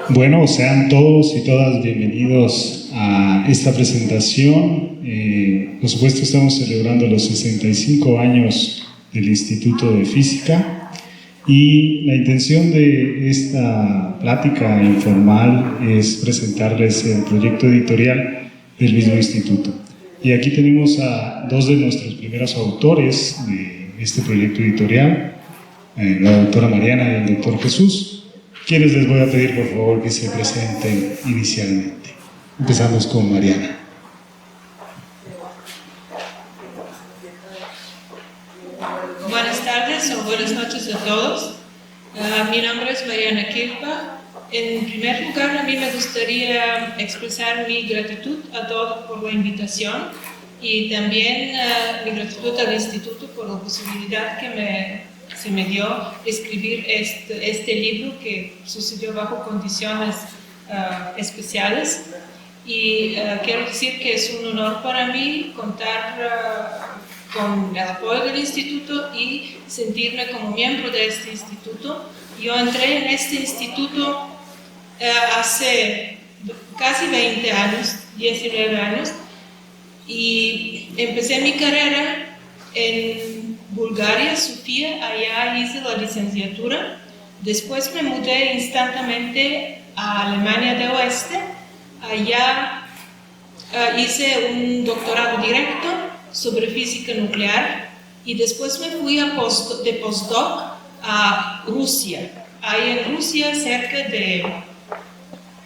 Bueno, sean todos y todas bienvenidos a esta presentación. Por supuesto, estamos celebrando los 65 años del Instituto de Física y la intención de esta plática informal es presentarles el proyecto editorial del mismo instituto. Y aquí tenemos a dos de nuestros primeros autores de este proyecto editorial, la doctora Mariana y el doctor Jesús, quienes les voy a pedir por favor que se presenten inicialmente. Empezamos con Mariana. Buenas tardes o buenas noches a todos. Mi nombre es Mariana Kirpa. En primer lugar, a mí me gustaría expresar mi gratitud a todos por la invitación y también mi gratitud al Instituto por la posibilidad que se me dio escribir este libro que sucedió bajo condiciones especiales. Y quiero decir que es un honor para mí contar con el apoyo del instituto y sentirme como miembro de este instituto. Yo entré en este instituto hace casi 20 años, 19 años, y empecé mi carrera en Bulgaria, Sofía. Allá hice la licenciatura. Después me mudé instantáneamente a Alemania del Oeste. Allá hice un doctorado directo sobre física nuclear y después me fui de postdoc a Rusia. Hay en Rusia, cerca de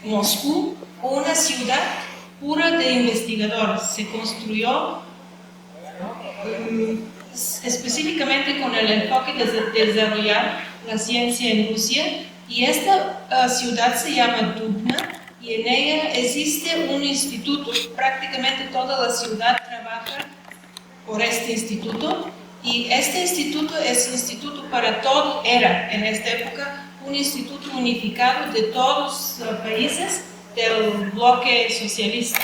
Moscú, una ciudad pura de investigadores. Se construyó específicamente con el enfoque de desarrollar la ciencia en Rusia, y esta ciudad se llama Dubna, y en ella existe un instituto. Prácticamente toda la ciudad trabaja por este instituto, y este instituto es instituto para todo, era en esta época un instituto unificado de todos los países del bloque socialista.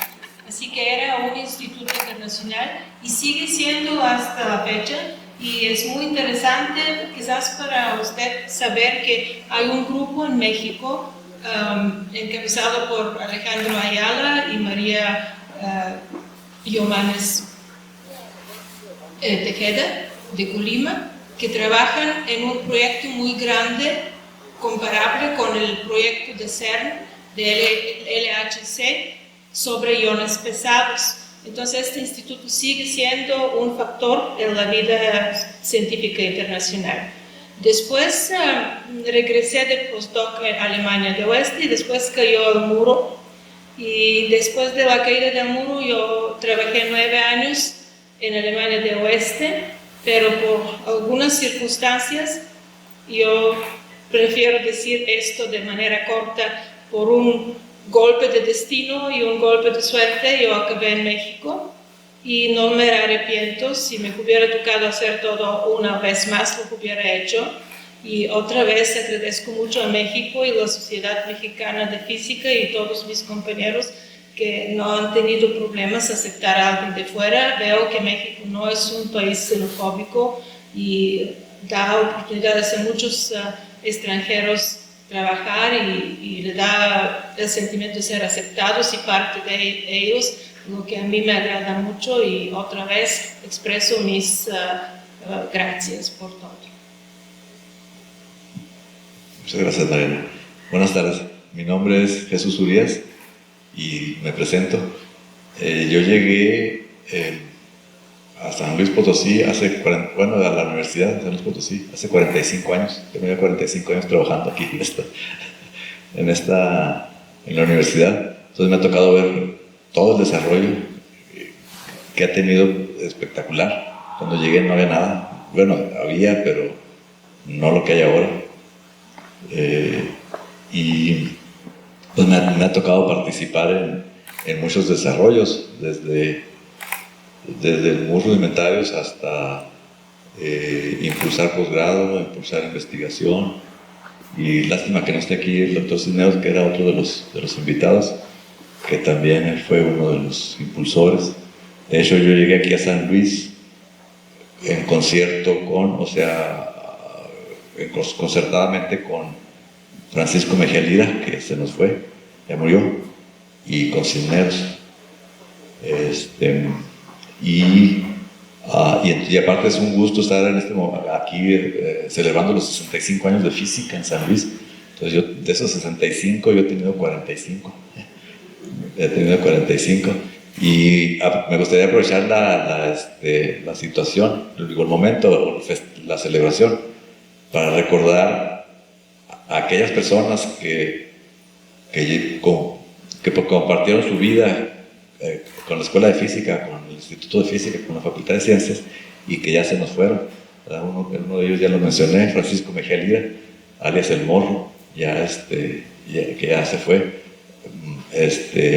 Así que era un instituto internacional y sigue siendo hasta la fecha. Y es muy interesante quizás para usted saber que hay un grupo en México encabezado por Alejandro Ayala y María Yomanes Tejeda de Colima, que trabajan en un proyecto muy grande comparable con el proyecto de CERN, de LHC, sobre iones pesados. Entonces este instituto sigue siendo un factor en la vida científica internacional. Después regresé de postdoc en Alemania del Oeste y después cayó el muro. Y después de la caída del muro yo trabajé 9 años en Alemania del Oeste, pero por algunas circunstancias, yo prefiero decir esto de manera corta, por un golpe de destino y un golpe de suerte, yo acabé en México y no me arrepiento. Si me hubiera tocado hacer todo una vez más, lo hubiera hecho. Y otra vez agradezco mucho a México y la Sociedad Mexicana de Física y todos mis compañeros que no han tenido problemas aceptar a alguien de fuera. Veo que México no es un país xenofóbico y da oportunidades a muchos extranjeros trabajar y le da el sentimiento de ser aceptados y parte de ellos, lo que a mí me agrada mucho, y otra vez expreso mis gracias por todo. Muchas gracias, Mariana. Buenas tardes, mi nombre es Jesús Urias y me presento. Yo llegué a San Luis Potosí a la Universidad de San Luis Potosí hace 45 años. Tenía 45 años trabajando aquí en la universidad. Entonces me ha tocado ver todo el desarrollo que ha tenido espectacular. Cuando llegué no había nada. Bueno, había, pero no lo que hay ahora. Y pues me ha tocado participar en muchos desarrollos, desde muy rudimentarios hasta impulsar posgrado, impulsar investigación. Y lástima que no esté aquí el doctor Cisneros, que era otro de los invitados, que también él fue uno de los impulsores. De hecho, yo llegué aquí a San Luis en concierto concertadamente con Francisco Mejía Lira, que se nos fue, ya murió, y con Cisneros. Y aparte es un gusto estar aquí celebrando los 65 años de física en San Luis. Entonces yo de esos 65 yo he tenido 45. He tenido 45. Y me gustaría aprovechar la situación, el momento, la celebración, para recordar a aquellas personas que compartieron su vida con la Escuela de Física, con el Instituto de Física, con la Facultad de Ciencias, y que ya se nos fueron. Uno de ellos ya lo mencioné, Francisco Mejía Lira, alias El Morro, que ya se fue.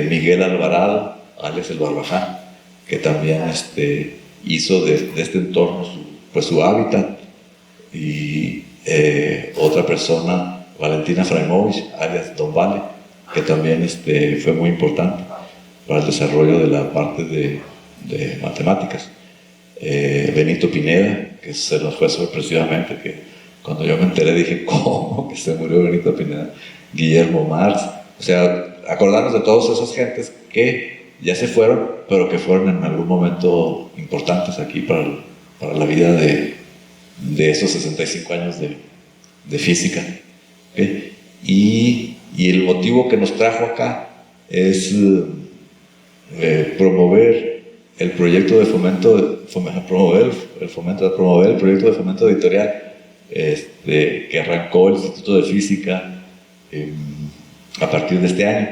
Miguel Alvarado, alias El Barbaján, que también hizo de este entorno su hábitat. Y otra persona, Valentina Fraimovich, alias Don Vale, que también fue muy importante para el desarrollo de la parte de matemáticas. Benito Pineda, que se nos fue sorpresivamente, que cuando yo me enteré dije, ¿cómo que se murió Benito Pineda? Guillermo Marx, o sea, acordarnos de todas esas gentes que ya se fueron, pero que fueron en algún momento importantes aquí para la vida de esos 65 años de física. ¿Okay? Y el motivo que nos trajo acá es promover el proyecto de promover el proyecto de fomento editorial que arrancó el Instituto de Física a partir de este año.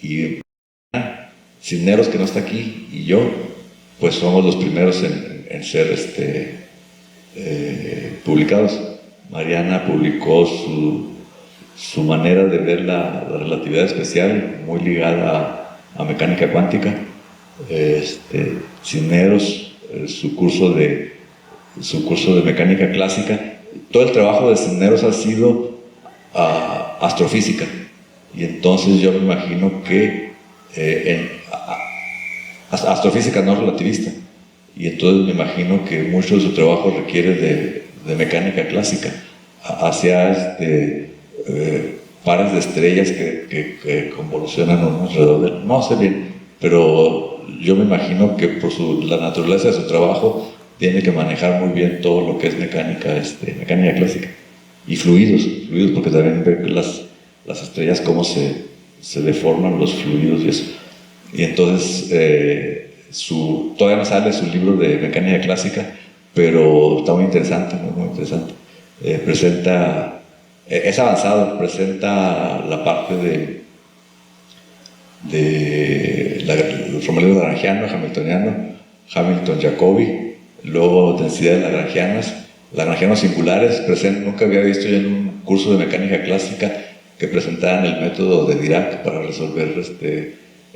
Y Cisneros, que no está aquí, y yo, pues somos los primeros en ser publicados. Mariana publicó su manera de ver la relatividad especial, muy ligada a mecánica cuántica. Cisneros, su curso de mecánica clásica. Todo el trabajo de Cisneros ha sido astrofísica, y entonces yo me imagino que astrofísica no relativista, y entonces me imagino que mucho de su trabajo requiere de mecánica clásica hacia pares de estrellas que convolucionan alrededor de... No sé bien, pero yo me imagino que por la naturaleza de su trabajo tiene que manejar muy bien todo lo que es mecánica clásica. Y fluidos, porque también ve las estrellas cómo se deforman los fluidos y eso. Y entonces todavía no sale su libro de mecánica clásica, pero está muy interesante, muy interesante. Es avanzado, presenta la parte del formalismo lagrangiano, hamiltoniano, Hamilton-Jacobi, luego densidades lagrangianos singulares. Nunca había visto yo en un curso de mecánica clásica que presentaran el método de Dirac para resolver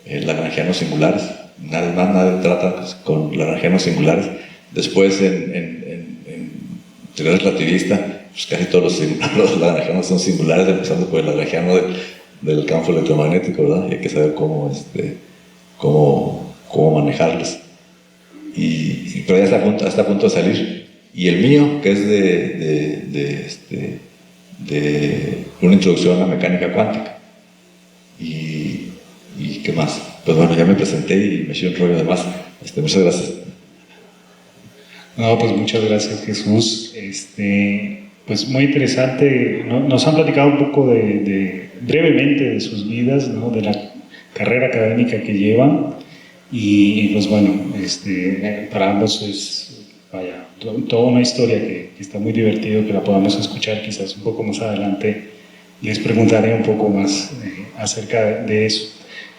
lagrangianos singulares. Nadie trata con lagrangianos singulares. Después en teoría relativista, pues casi todos los lagrangianos son singulares, empezando por el lagrangiano del campo electromagnético, ¿verdad? Y hay que saber cómo manejarlos. Pero ya está a punto de salir. Y el mío, que es de una introducción a la mecánica cuántica. ¿Y qué más? Pues bueno, ya me presenté y me eché un rollo de más. Muchas gracias. No, pues muchas gracias, Jesús. Pues muy interesante. Nos han platicado un poco brevemente de sus vidas, ¿no? De la carrera académica que llevan. Y pues bueno, para ambos es, vaya, toda una historia que está muy divertido que la podamos escuchar quizás un poco más adelante. Les preguntaré un poco más acerca de eso.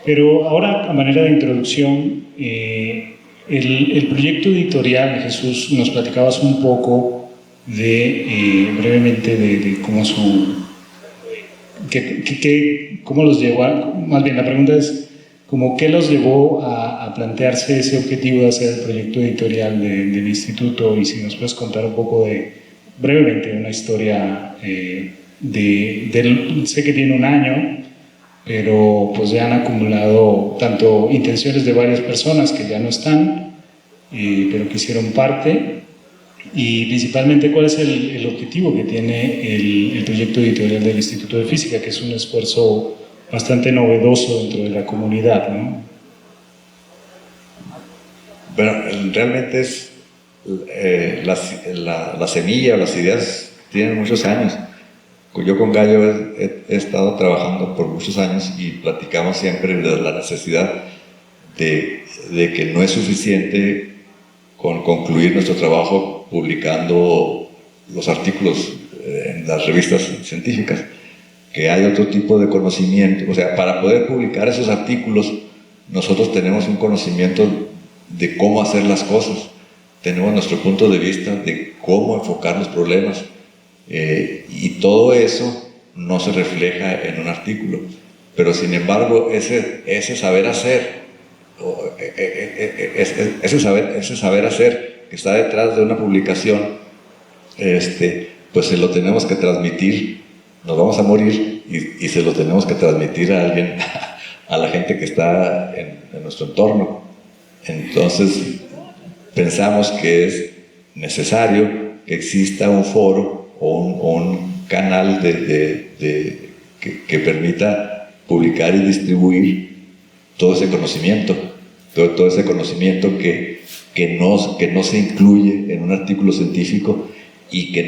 Pero ahora, a manera de introducción, el proyecto editorial, Jesús, nos platicabas un poco brevemente de cómo cómo los llevó, más bien la pregunta es, como qué los llevó a plantearse ese objetivo de hacer el proyecto editorial del instituto, y si nos puedes contar un poco brevemente una historia sé que tiene un año, pero pues ya han acumulado tanto intenciones de varias personas que ya no están, pero que hicieron parte, y principalmente cuál es el objetivo que tiene el proyecto editorial del Instituto de Física, que es un esfuerzo bastante novedoso dentro de la comunidad, ¿no? Bueno, realmente es la semilla, las ideas tienen muchos años. Yo con Gallo he estado trabajando por muchos años y platicamos siempre de la necesidad de que no es suficiente con concluir nuestro trabajo publicando los artículos en las revistas científicas, que hay otro tipo de conocimiento. O sea, para poder publicar esos artículos, nosotros tenemos un conocimiento de cómo hacer las cosas, tenemos nuestro punto de vista de cómo enfocar los problemas, y todo eso no se refleja en un artículo, pero sin embargo ese saber hacer, ese saber hacer que está detrás de una publicación, pues se lo tenemos que transmitir. Nos vamos a morir y se lo tenemos que transmitir a alguien, a la gente que está en nuestro entorno. Entonces pensamos que es necesario que exista un foro o un canal que permita publicar y distribuir todo ese conocimiento, todo ese conocimiento que no se incluye en un artículo científico y que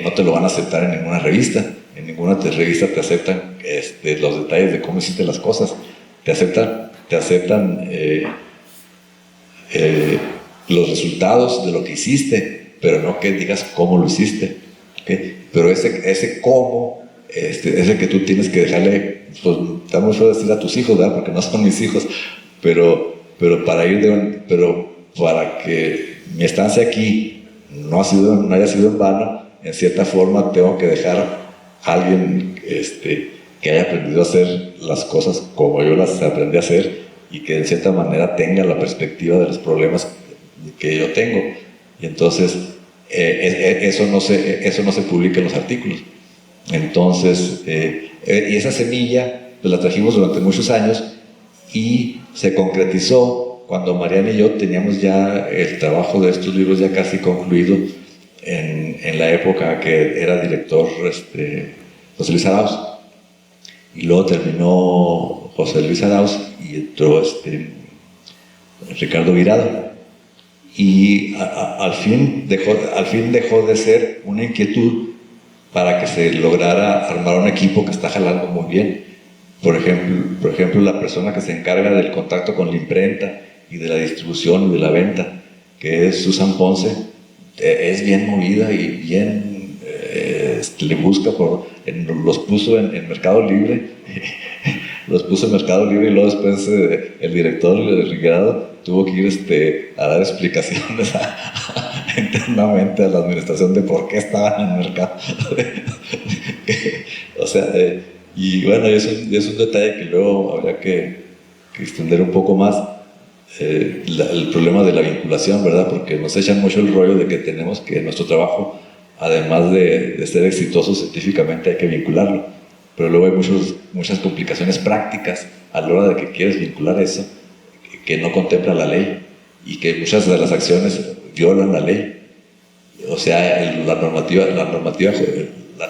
no te lo van a aceptar en ninguna revista. En ninguna revista te aceptan los detalles de cómo hiciste las cosas. Te aceptan los resultados de lo que hiciste, pero no que digas cómo lo hiciste, ¿okay? Pero ese cómo, ese que tú tienes que dejarle, pues está muy feo decir a tus hijos, ¿verdad? Porque no son mis hijos, pero para que mi estancia aquí no haya sido en vano, en cierta forma tengo que dejar a alguien que haya aprendido a hacer las cosas como yo las aprendí a hacer y que de cierta manera tenga la perspectiva de los problemas que yo tengo. Y entonces eso no se publica en los artículos. Entonces, y esa semilla pues la trajimos durante muchos años y se concretizó cuando Mariana y yo teníamos ya el trabajo de estos libros ya casi concluido en la época que era director José Luis Arauz. Y luego terminó José Luis Arauz y entró Ricardo Virado. Y al fin dejó de ser una inquietud para que se lograra armar un equipo que está jalando muy bien. Por ejemplo, la persona que se encarga del contacto con la imprenta y de la distribución y de la venta, que es Susan Ponce, es bien movida y bien le busca los puso en Mercado Libre los puso en Mercado Libre y luego después el director Ricardo tuvo que ir a dar explicaciones internamente a la administración de por qué estaban en el mercado. O sea, y bueno, es un detalle que luego habría que extender un poco más, el problema de la vinculación, ¿verdad? Porque nos echan mucho el rollo de que tenemos que nuestro trabajo, además de ser exitoso científicamente, hay que vincularlo. Pero luego hay muchas complicaciones prácticas a la hora de que quieres vincular eso, que no contempla la ley y que muchas de las acciones violan la ley. O sea, la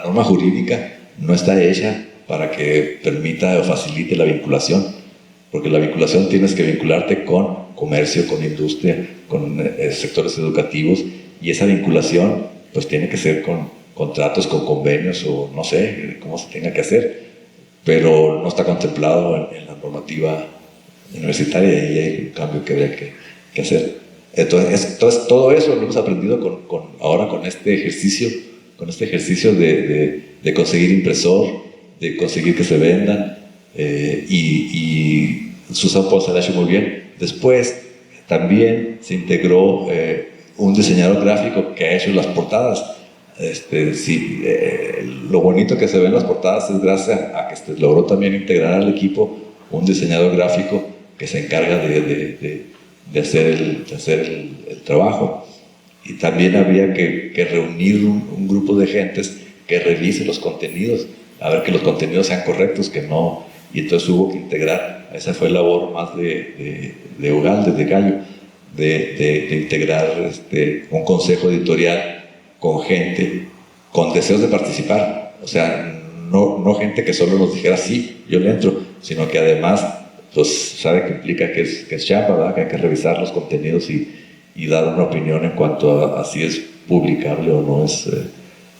norma jurídica no está hecha para que permita o facilite la vinculación, porque la vinculación tienes que vincularte con comercio, con industria, con sectores educativos, y esa vinculación pues tiene que ser con contratos, con convenios o no sé cómo se tenga que hacer, pero no está contemplado en la normativa universitaria y hay un cambio que habría que hacer. Entonces todo eso lo hemos aprendido ahora con este ejercicio de conseguir impresor, de conseguir que se vendan, y Susan Ponce lo ha hecho muy bien. Después también se integró un diseñador gráfico que ha hecho las portadas. Lo bonito que se ve en las portadas es gracias a que logró también integrar al equipo un diseñador gráfico que se encarga de hacer el trabajo. Y también había que reunir un grupo de gentes que revise los contenidos, a ver que los contenidos sean correctos, que no. Y entonces hubo que integrar, esa fue labor más de Ugalde, de Gallo, de integrar un consejo editorial con gente con deseos de participar. O sea, no gente que solo nos dijera sí, yo le entro, sino que además pues sabe que implica que es chamba, ¿verdad? Que hay que revisar los contenidos y dar una opinión en cuanto a si es publicable o no es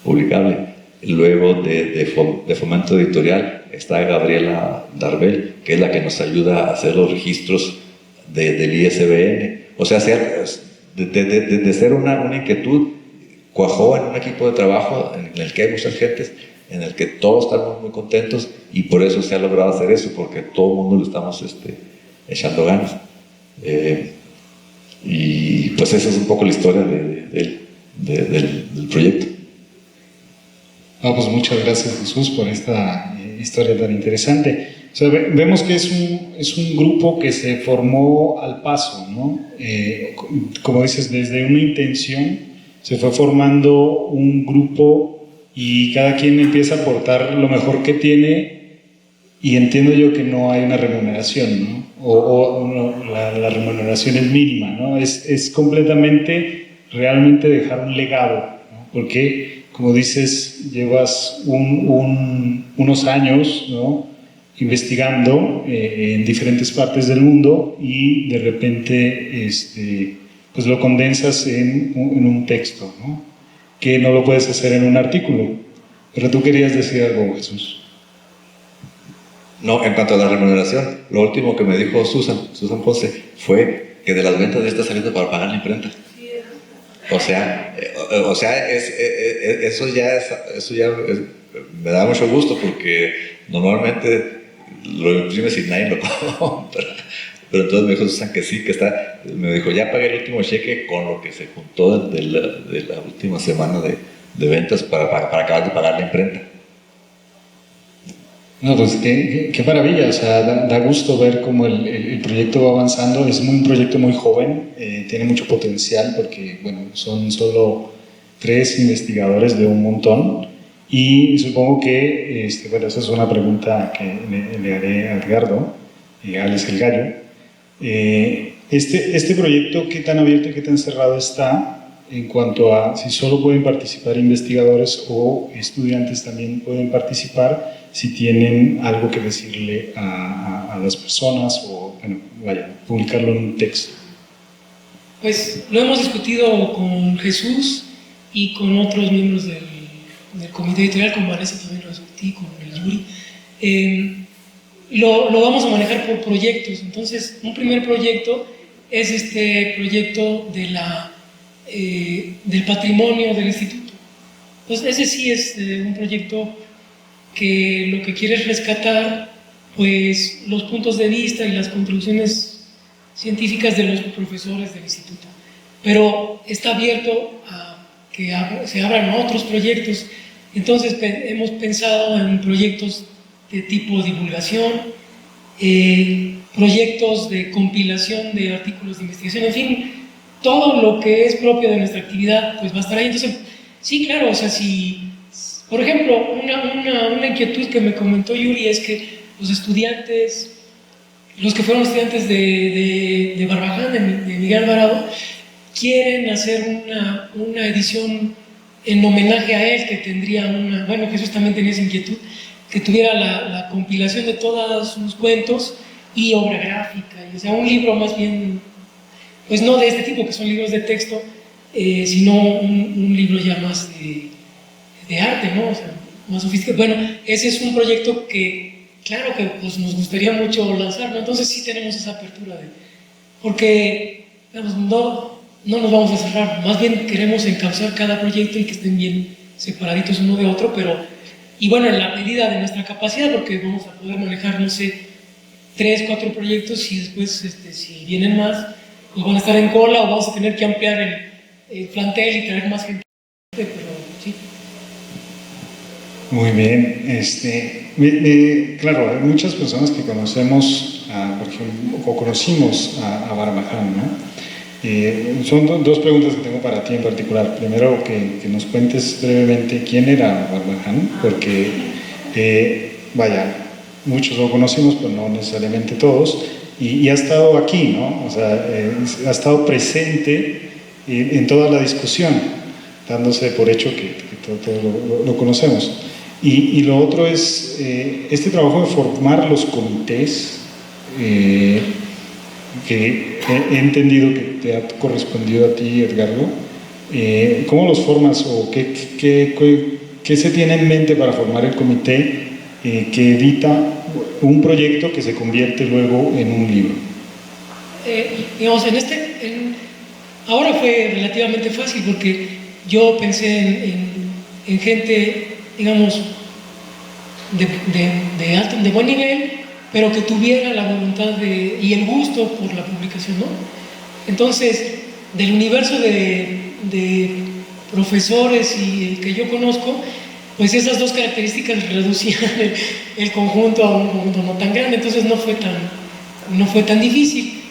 publicable. Luego de fomento editorial está Gabriela Darbel, que es la que nos ayuda a hacer los registros del ISBN. O sea, de ser una inquietud, cuajó en un equipo de trabajo en el que hay muchas gentes, en el que todos estamos muy contentos, y por eso se ha logrado hacer eso, porque todo el mundo le estamos echando ganas. Y pues esa es un poco la historia del proyecto. Pues muchas gracias, Jesús, por esta historia tan interesante. O sea, vemos que es un grupo que se formó al paso, ¿no? Como dices, desde una intención se fue formando un grupo y cada quien empieza a aportar lo mejor que tiene, y entiendo yo que no hay una remuneración, ¿no? La remuneración es mínima, ¿no? Es completamente, realmente dejar un legado, ¿no? Porque, como dices, llevas unos años, ¿no?, investigando en diferentes partes del mundo, y de repente pues lo condensas en un texto, ¿no?, que no lo puedes hacer en un artículo. Pero tú querías decir algo, Jesús. No, en cuanto a la remuneración, lo último que me dijo Susan Ponce fue que de las ventas ya está saliendo para pagar la imprenta. O sea, eso ya me da mucho gusto, porque normalmente lo imprimes y nadie lo compra. Pero entonces me dijo Susan que sí, me dijo, ya pagué el último cheque con lo que se juntó de la última semana de ventas para acabar de pagar la imprenta. No, pues qué maravilla, o sea, da gusto ver cómo el proyecto va avanzando. Es un proyecto muy joven, tiene mucho potencial, porque, bueno, son solo 3 investigadores de un montón, y supongo que, bueno, esa es una pregunta que le haré a Edgardo, Alex el Gallo. Este proyecto, ¿qué tan abierto y qué tan cerrado está en cuanto a si solo pueden participar investigadores o estudiantes también pueden participar, si tienen algo que decirle a las personas, o, bueno, vaya, publicarlo en un texto? Pues lo hemos discutido con Jesús y con otros miembros del comité editorial, con Vanessa también lo discutí, con el Yuri. Lo vamos a manejar por proyectos. Entonces, un primer proyecto es este proyecto del patrimonio del instituto. Entonces, ese sí es un proyecto que lo que quiere es rescatar, pues, los puntos de vista y las contribuciones científicas de los profesores del instituto. Pero está abierto a que se abran otros proyectos. Entonces, hemos pensado en proyectos de tipo divulgación, proyectos de compilación de artículos de investigación, en fin, todo lo que es propio de nuestra actividad pues va a estar ahí. Entonces, sí, claro, o sea, si, por ejemplo, una inquietud que me comentó Yuri es que los estudiantes, los que fueron estudiantes de Barbaján, de Miguel Alvarado, quieren hacer una edición en homenaje a él, que tendría bueno, Jesús también tenía esa inquietud, que tuviera la compilación de todos sus cuentos y obra gráfica, o sea, un libro más bien, pues no de este tipo, que son libros de texto, sino un libro ya más de arte, ¿no? O sea, más sofisticado. Bueno, ese es un proyecto que, claro que pues, nos gustaría mucho lanzar, ¿no? Entonces sí tenemos esa apertura, porque, digamos, no nos vamos a cerrar, más bien queremos encauzar cada proyecto y que estén bien separaditos uno de otro, y bueno, en la medida de nuestra capacidad, porque vamos a poder manejar, no sé, 3, 4 proyectos, y después, si vienen más, pues van a estar en cola, o vamos a tener que ampliar el plantel y traer más gente, pero sí. Muy bien, claro, hay muchas personas que conocemos, por ejemplo, o conocimos a Barbaján, ¿no? Son 2 preguntas que tengo para ti en particular. Primero, que nos cuentes brevemente quién era Barbaján, porque, vaya, muchos lo conocimos, pero no necesariamente todos, y ha estado aquí, ¿no? O sea, ha estado presente en toda la discusión. dándose por hecho que todo lo conocemos. Y lo otro es este trabajo de formar los comités, que he entendido que te ha correspondido a ti, Edgardo. ¿Cómo los formas o qué se tiene en mente para formar el comité que edita un proyecto que se convierte luego en un libro? Digamos, ahora fue relativamente fácil porque yo pensé en gente, digamos, de buen nivel, pero que tuviera la voluntad y el gusto por la publicación, ¿no? Entonces, del universo de profesores y que yo conozco, pues esas dos características reducían el conjunto a un conjunto no tan grande, entonces no fue tan difícil.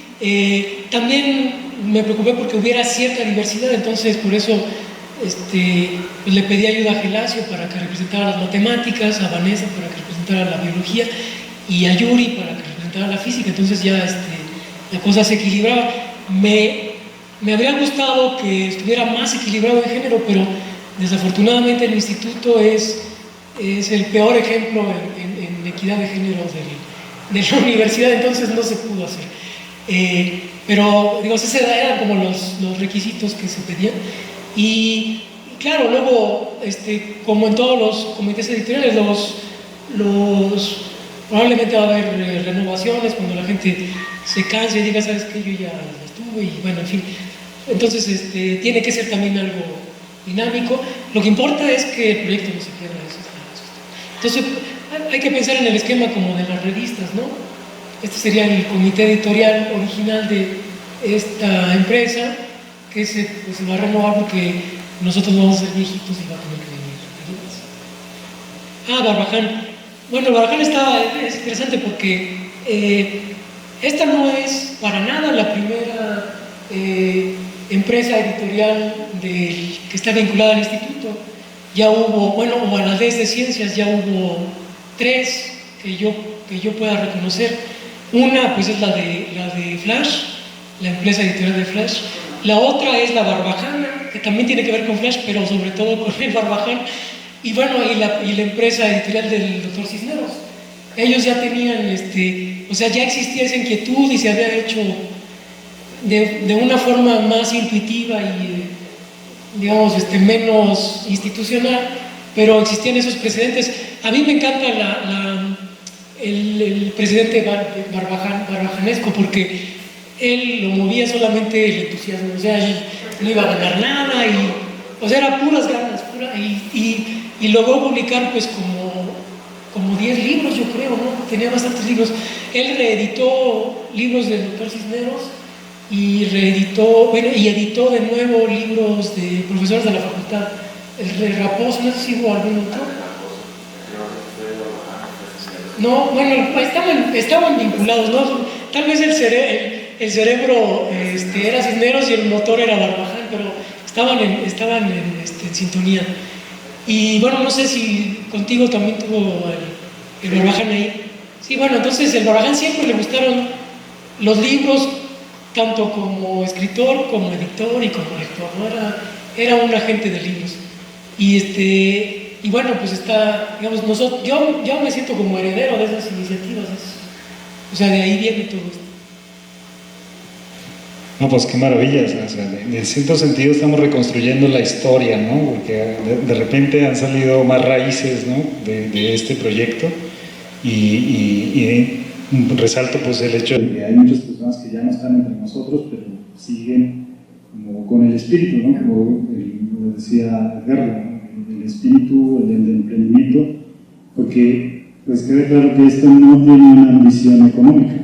También me preocupé porque hubiera cierta diversidad, entonces por eso pues le pedí ayuda a Gelacio para que representara las matemáticas, a Vanessa para que representara la biología y a Yuri para que representara la física, entonces ya la cosa se equilibraba. Me habría gustado que estuviera más equilibrado en género, pero desafortunadamente el instituto es el peor ejemplo en equidad de género de la universidad, entonces no se pudo hacer. Pero digo, esos eran como los requisitos que se pedían. Y claro, luego, como en todos los comités editoriales, probablemente va a haber renovaciones cuando la gente se canse y diga, ¿sabes qué? Yo ya estuve, y bueno, en fin. Entonces, tiene que ser también algo dinámico. Lo que importa es que el proyecto no se pierda. Entonces, hay que pensar en el esquema como de las revistas, ¿no? Este sería el comité editorial original de esta empresa, que se va a renovar porque nosotros vamos a ser viejitos y va a tener que venir. Barbaján. Bueno, Barbaján es interesante porque esta no es para nada la primera empresa editorial que está vinculada al instituto. Ya hubo, bueno, o a la DES de Ciencias ya hubo 3 que yo pueda reconocer. Una pues es la de Flash, la empresa editorial de Flash. La otra es la Barbajana, que también tiene que ver con Flash, pero sobre todo con el Barbaján. Y bueno, y la empresa editorial del Dr. Cisneros. Ellos ya tenían, o sea, ya existía esa inquietud y se había hecho de una forma más intuitiva y, digamos, menos institucional, pero existían esos precedentes. A mí me encanta el presidente barbajanesco porque él lo movía solamente el entusiasmo, o sea, él no iba a ganar nada, o sea, era puras ganas, y logró publicar pues como 10 libros, yo creo, ¿no? Tenía bastantes libros. Él reeditó libros del Dr. Cisneros y editó de nuevo libros de profesores de la facultad. El Rey Raposo, no sé si hubo algún otro. No, bueno, estaban vinculados, ¿no? Tal vez el cerebro era Cisneros y el motor era Barbaján, pero estaban en sintonía. Y bueno, no sé si contigo también tuvo el Barbaján ahí. Sí, bueno, entonces el Barbaján siempre le gustaron los libros, tanto como escritor, como editor y como lector, ¿no? Era un agente de libros. Y bueno, pues digamos, yo me siento como heredero de esas iniciativas. O sea, de ahí viene todo esto. No, pues qué maravilla, o sea, en cierto sentido estamos reconstruyendo la historia, ¿no? Porque de repente han salido más raíces, ¿no? de este proyecto y resalto pues el hecho de que hay muchas personas que ya no están entre nosotros, pero siguen como con el espíritu, ¿no? Como lo decía Edgardo, ¿no? El espíritu, el del emprendimiento, porque pues queda claro que esto no tiene una ambición económica.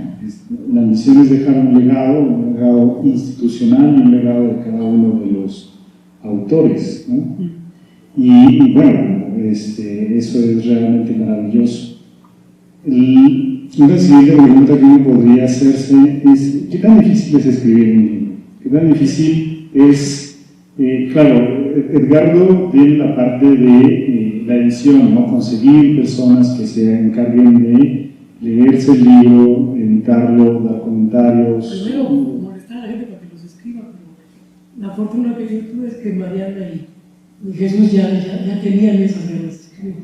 La ambición es dejar un legado institucional y un legado de cada uno de los autores, ¿no? Y bueno, eso es realmente maravilloso. Una siguiente pregunta que uno podría hacerse es: ¿qué tan difícil es escribir un libro? ¿Qué tan difícil es? Claro, Edgardo tiene la parte de la edición, ¿no? Conseguir personas que se encarguen de leerse el libro, editarlo, dar comentarios. Primero molestar a la gente para que los escriba, pero la fortuna que yo tuve es que Mariana Jesús ya tenían esas ganas de escribir.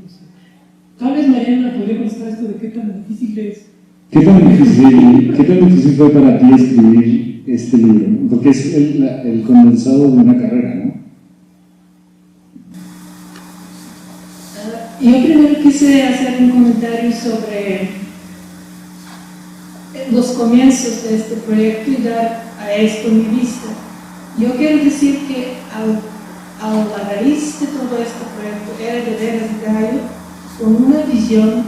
Tal vez Mariana podría contestar esto de qué tan difícil es. ¿Qué tan difícil fue para ti escribir este libro? Porque es el condensado de una carrera, ¿no? Yo primero quise hacer un comentario sobre los comienzos de este proyecto y dar a esto mi vista. Yo quiero decir que a la raíz de todo este proyecto era de veras Gallo con una visión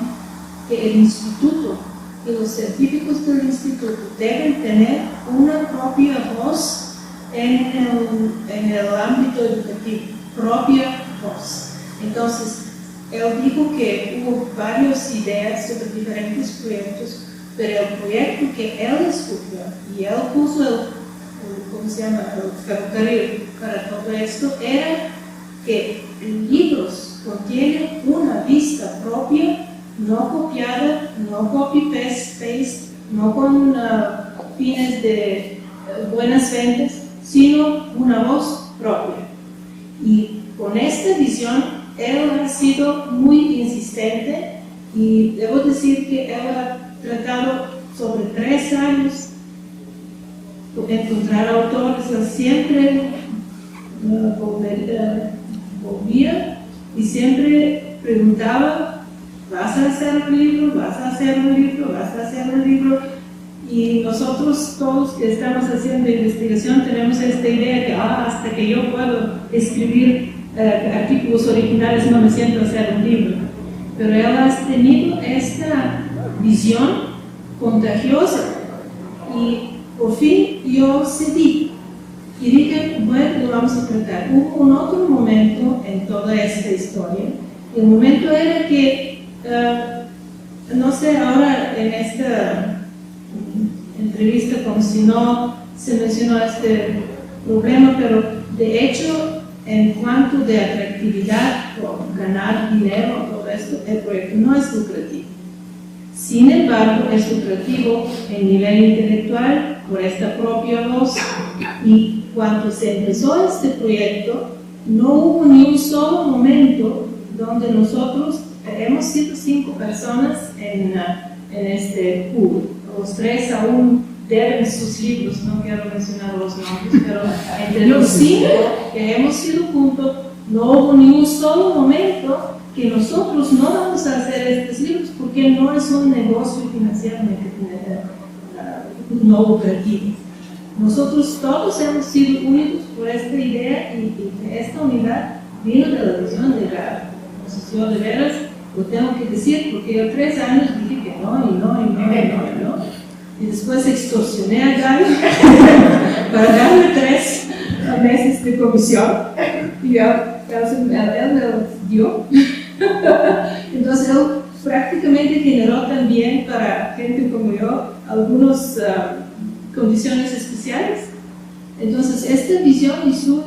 que el instituto y los científicos del instituto deben tener una propia voz en el ámbito educativo, propia voz. Entonces, él dijo que hubo varias ideas sobre diferentes proyectos, pero el proyecto que él escogió y él puso el ferrocarril para todo esto era que libros contienen una vista propia, no copiada, no copy-paste, no con fines de buenas ventas, sino una voz propia. Y con esta visión, él ha sido muy insistente y debo decir que él ha tratado sobre 3 años de encontrar autores. Él siempre volvía y siempre preguntaba: ¿vas a hacer un libro? ¿Vas a hacer un libro? ¿vas a hacer un libro? Y nosotros todos que estamos haciendo investigación tenemos esta idea que hasta que yo puedo escribir artículos originales no me siento a hacer un libro. Pero él ha tenido esta visión contagiosa y por fin yo cedí y dije, bueno, lo vamos a tratar. Hubo un otro momento en toda esta historia. El momento era que no sé, ahora en esta entrevista como si no se mencionó este problema, pero de hecho en cuanto de atractividad o ganar dinero, todo esto, el proyecto no es lucrativo. Sin embargo, es lucrativo en nivel intelectual por esta propia voz. Y cuando se empezó este proyecto, no hubo ni un solo momento donde nosotros hemos sido 5 personas en este pool. Los 3 aún deben sus libros, no quiero mencionar los nombres, pero entre los 5 que hemos sido juntos, no hubo ni un solo momento que nosotros no vamos a hacer estos libros porque no es un negocio financieramente no lucrativo. Nosotros todos hemos sido unidos por esta idea y esta unidad vino de la visión de Gallo. Entonces yo de veras lo tengo que decir porque yo 3 años dije que no. Y después extorsioné a Gallo para darle 3 meses de comisión y él me lo dio. Entonces él prácticamente generó también para gente como yo algunas condiciones especiales. Entonces esta visión y su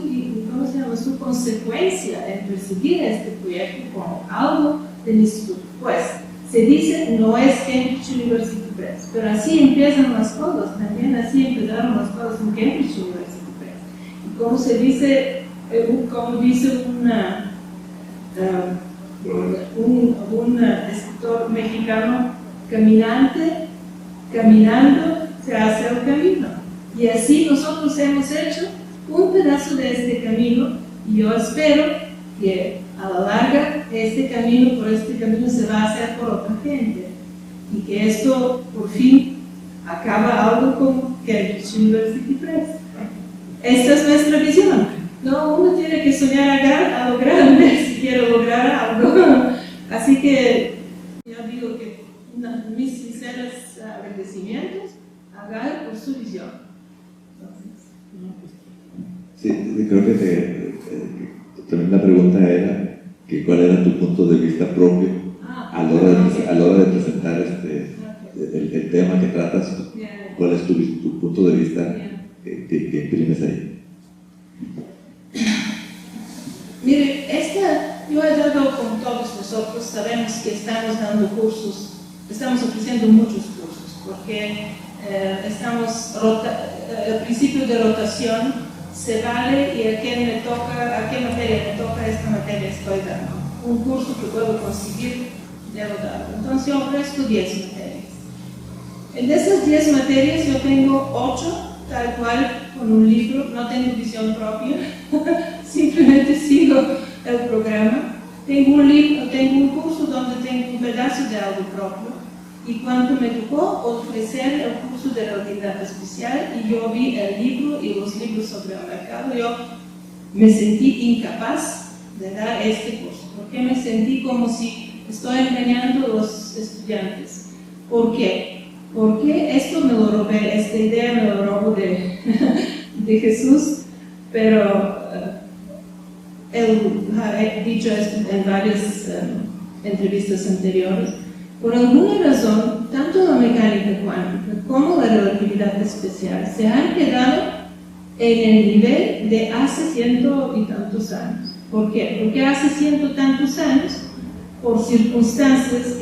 consecuencia en perseguir este proyecto como algo del instituto, pues se dice no es Cambridge University Press, pero así empiezan las cosas, también así empezaron las cosas en Cambridge University Press. Y como se dice, como dice un escritor mexicano, caminando se hace el camino. Y así nosotros hemos hecho un pedazo de este camino y yo espero que a la larga por este camino se va a hacer por otra gente y que esto por fin acaba algo como Cambridge University Press. Esta es nuestra visión. No, uno tiene que soñar a lo grande si quiere lograr algo. Así que yo digo que mis sinceros agradecimientos a Gallo por su visión. Sí, creo que también la pregunta era que cuál era tu punto de vista propio a la hora de presentar el tema que tratas. ¿Cuál es tu punto de vista que imprimes ahí? Mire, yo he dado con todos nosotros, sabemos que estamos dando cursos, estamos ofreciendo muchos cursos, porque el principio de rotación se vale y a qué materia me toca, esta materia estoy dando. Un curso que puedo conseguir, debo darlo. Entonces yo ofrezco 10 materias. En esas 10 materias yo tengo 8 tal cual con un libro, no tengo visión propia, simplemente sigo el programa. Tengo un libro, tengo un curso donde tengo un pedazo de algo propio, y cuando me tocó ofrecer el curso de relatividad especial y yo vi el libro y los libros sobre el mercado, yo me sentí incapaz de dar este curso, porque me sentí como si estoy engañando a los estudiantes. ¿Por qué? Porque esto me lo robé, esta idea me lo robo de Jesús, pero él ha dicho esto en varias entrevistas anteriores. Por alguna razón, tanto la mecánica cuántica como la relatividad especial se han quedado en el nivel de hace 100 y tantos años. ¿Por qué? Porque hace 100 y tantos años, por circunstancias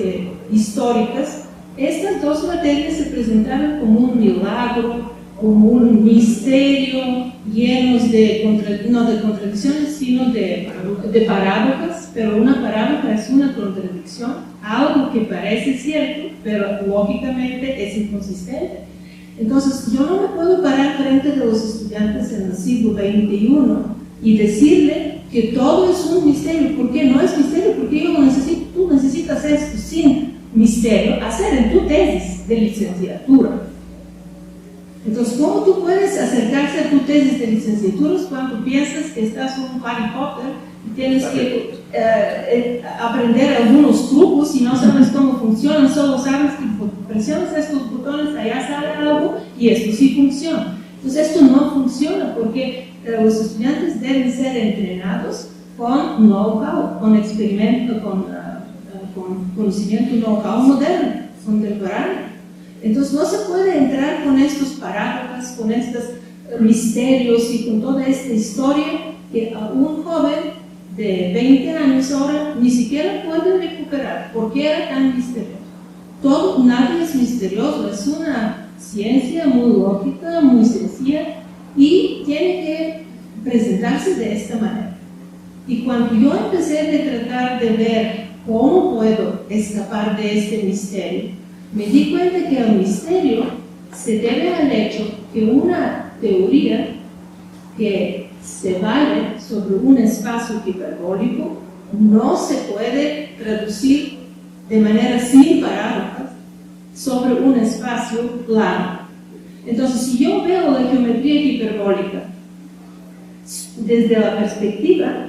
históricas, estas dos materias se presentaron como un milagro, como un misterio, llenos no de contradicciones, sino de parábolas, pero una parábola es una contradicción, algo que parece cierto, pero lógicamente es inconsistente. Entonces, yo no me puedo parar frente de los estudiantes en el siglo XXI y decirle que todo es un misterio. ¿Por qué no es misterio? Porque tú necesitas esto sin misterio hacer en tu tesis de licenciatura. Entonces, ¿cómo tú puedes acercarse a tu tesis de licenciatura cuando piensas que estás en un Harry Potter y tienes que aprender algunos trucos y no sabes cómo funcionan, solo sabes que presionas estos botones, allá sale algo y esto sí funciona? Entonces, esto no funciona porque los estudiantes deben ser entrenados con know-how, con experimento, con conocimiento, know-how moderno, contemporáneo. Entonces no se puede entrar con estos parábolas, con estos misterios y con toda esta historia que a un joven de 20 años ahora ni siquiera puede recuperar. ¿Por qué era tan misterioso? Nada es misterioso, es una ciencia muy lógica, muy sencilla y tiene que presentarse de esta manera. Y cuando yo empecé a tratar de ver cómo puedo escapar de este misterio, me di cuenta que el misterio se debe al hecho que una teoría que se vale sobre un espacio hiperbólico no se puede traducir de manera sin parábolas sobre un espacio plano. Entonces, si yo veo la geometría hiperbólica desde la perspectiva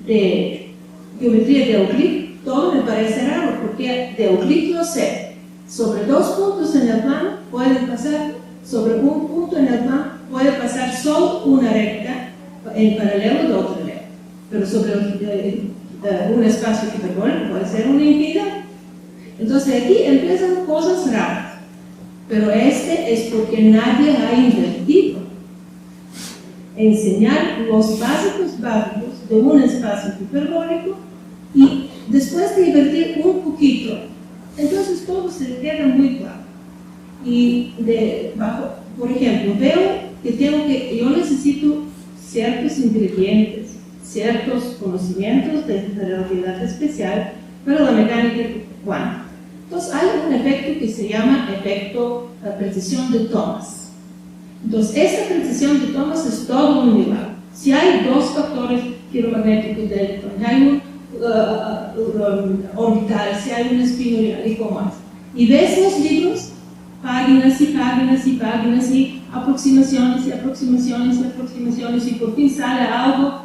de geometría de Euclid, todo me parece raro, porque de Euclid lo sé. Sobre dos puntos en el plano pueden pasar, sobre un punto en el plano puede pasar solo una recta en paralelo de otra recta, pero sobre un espacio hiperbólico puede ser una infinidad. Entonces aquí empiezan cosas raras, pero este es porque nadie ha invertido en enseñar los básicos de un espacio hiperbólico, y después de invertir un poquito, entonces todo se queda muy claro. Y por ejemplo, veo que yo necesito ciertos ingredientes, ciertos conocimientos de relatividad especial para la mecánica cuántica. Entonces hay un efecto que se llama efecto precesión de Thomas. Entonces esta precesión de Thomas es todo un milagro. Si hay dos factores ferromagnéticos de electrón, hay un orbital, si hay un espinorial y cómo es. Y ves los libros, páginas y páginas y páginas y aproximaciones y aproximaciones y aproximaciones, y por fin sale algo.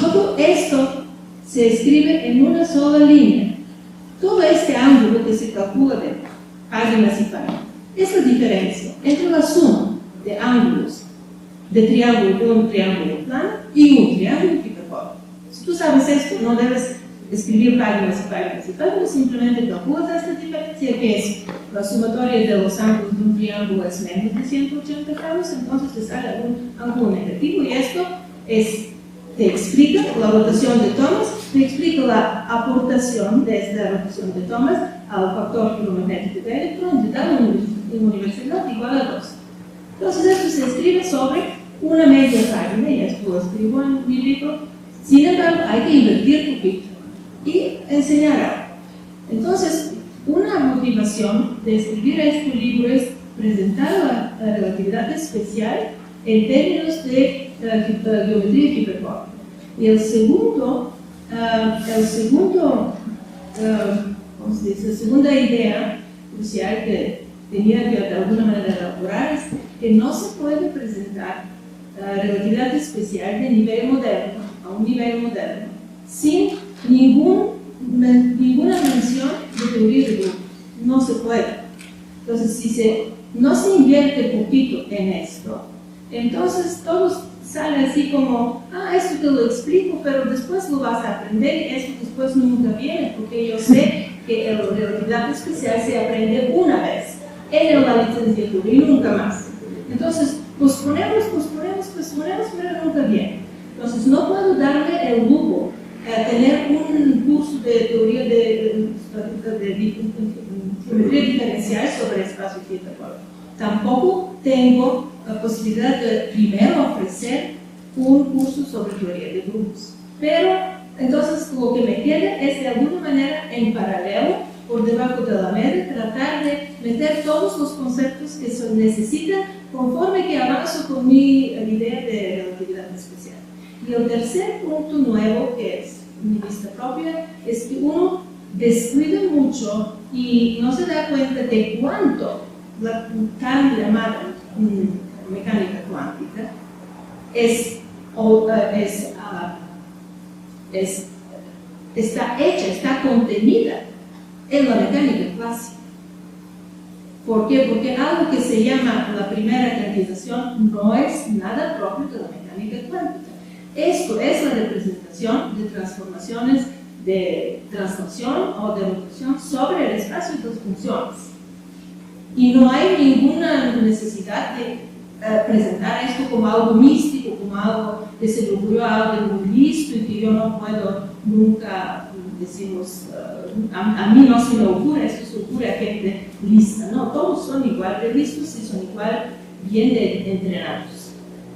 Todo esto se escribe en una sola línea. Todo este ángulo que se calcula de páginas y páginas es la diferencia entre la suma de ángulos de un triángulo plano y un triángulo hiperbólico. Si tú sabes esto, no debes escribir páginas y páginas y páginas, simplemente calculas esta diferencia, que es la sumatoria de los ángulos de un triángulo es menos de 180 grados, entonces te sale un ángulo negativo, y esto te explica la rotación de Thomas, te explica la aportación de esta rotación de Thomas al factor ferromagnético de electrón de tal universidad igual a 2. Entonces esto se escribe sobre una media página, y esto lo escribo en mi libro. Sin embargo, hay que invertir poquito y enseñar algo. Entonces, una motivación de escribir este libro es presentar la relatividad especial en términos de geometría hiperbólica. Y la segunda idea crucial que tenía que de alguna manera elaborar es que no se puede presentar relatividad especial de nivel moderno a un nivel moderno sin ninguna mención de teoría de grupos. No se puede. Entonces, si no se invierte poquito en esto, entonces todo sale así como, esto te lo explico, pero después lo vas a aprender y esto después nunca viene, porque yo sé que la relatividad especial se aprende una vez en la licenciatura y nunca más. Entonces, posponemos, pero nunca viene. Entonces, no puedo darme el lujo a tener un curso de teoría de geometría diferencial sobre espacio y hiperbólico. Tampoco tengo la posibilidad de primero ofrecer un curso sobre teoría de grupos. Pero, entonces, lo que me queda es de alguna manera en paralelo, por debajo de la media, tratar de meter todos los conceptos que se necesitan conforme que avanzo con mi idea de relatividad especial. Y el tercer punto nuevo, que es mi vista propia, es que uno descuida mucho y no se da cuenta de cuánto la tan llamada mecánica cuántica está hecha, está contenida en la mecánica clásica. ¿Por qué? Porque algo que se llama la primera canalización no es nada propio de la mecánica cuántica. Esto es la representación de transformaciones de translación o de rotación sobre el espacio y las funciones. Y no hay ninguna necesidad de presentar esto como algo místico, como algo que se le ocurrió a alguien muy listo y que yo no puedo nunca, decimos, a mí no se me ocurre, esto se ocurre a gente lista. No, todos son igual de listos y son igual bien entrenados.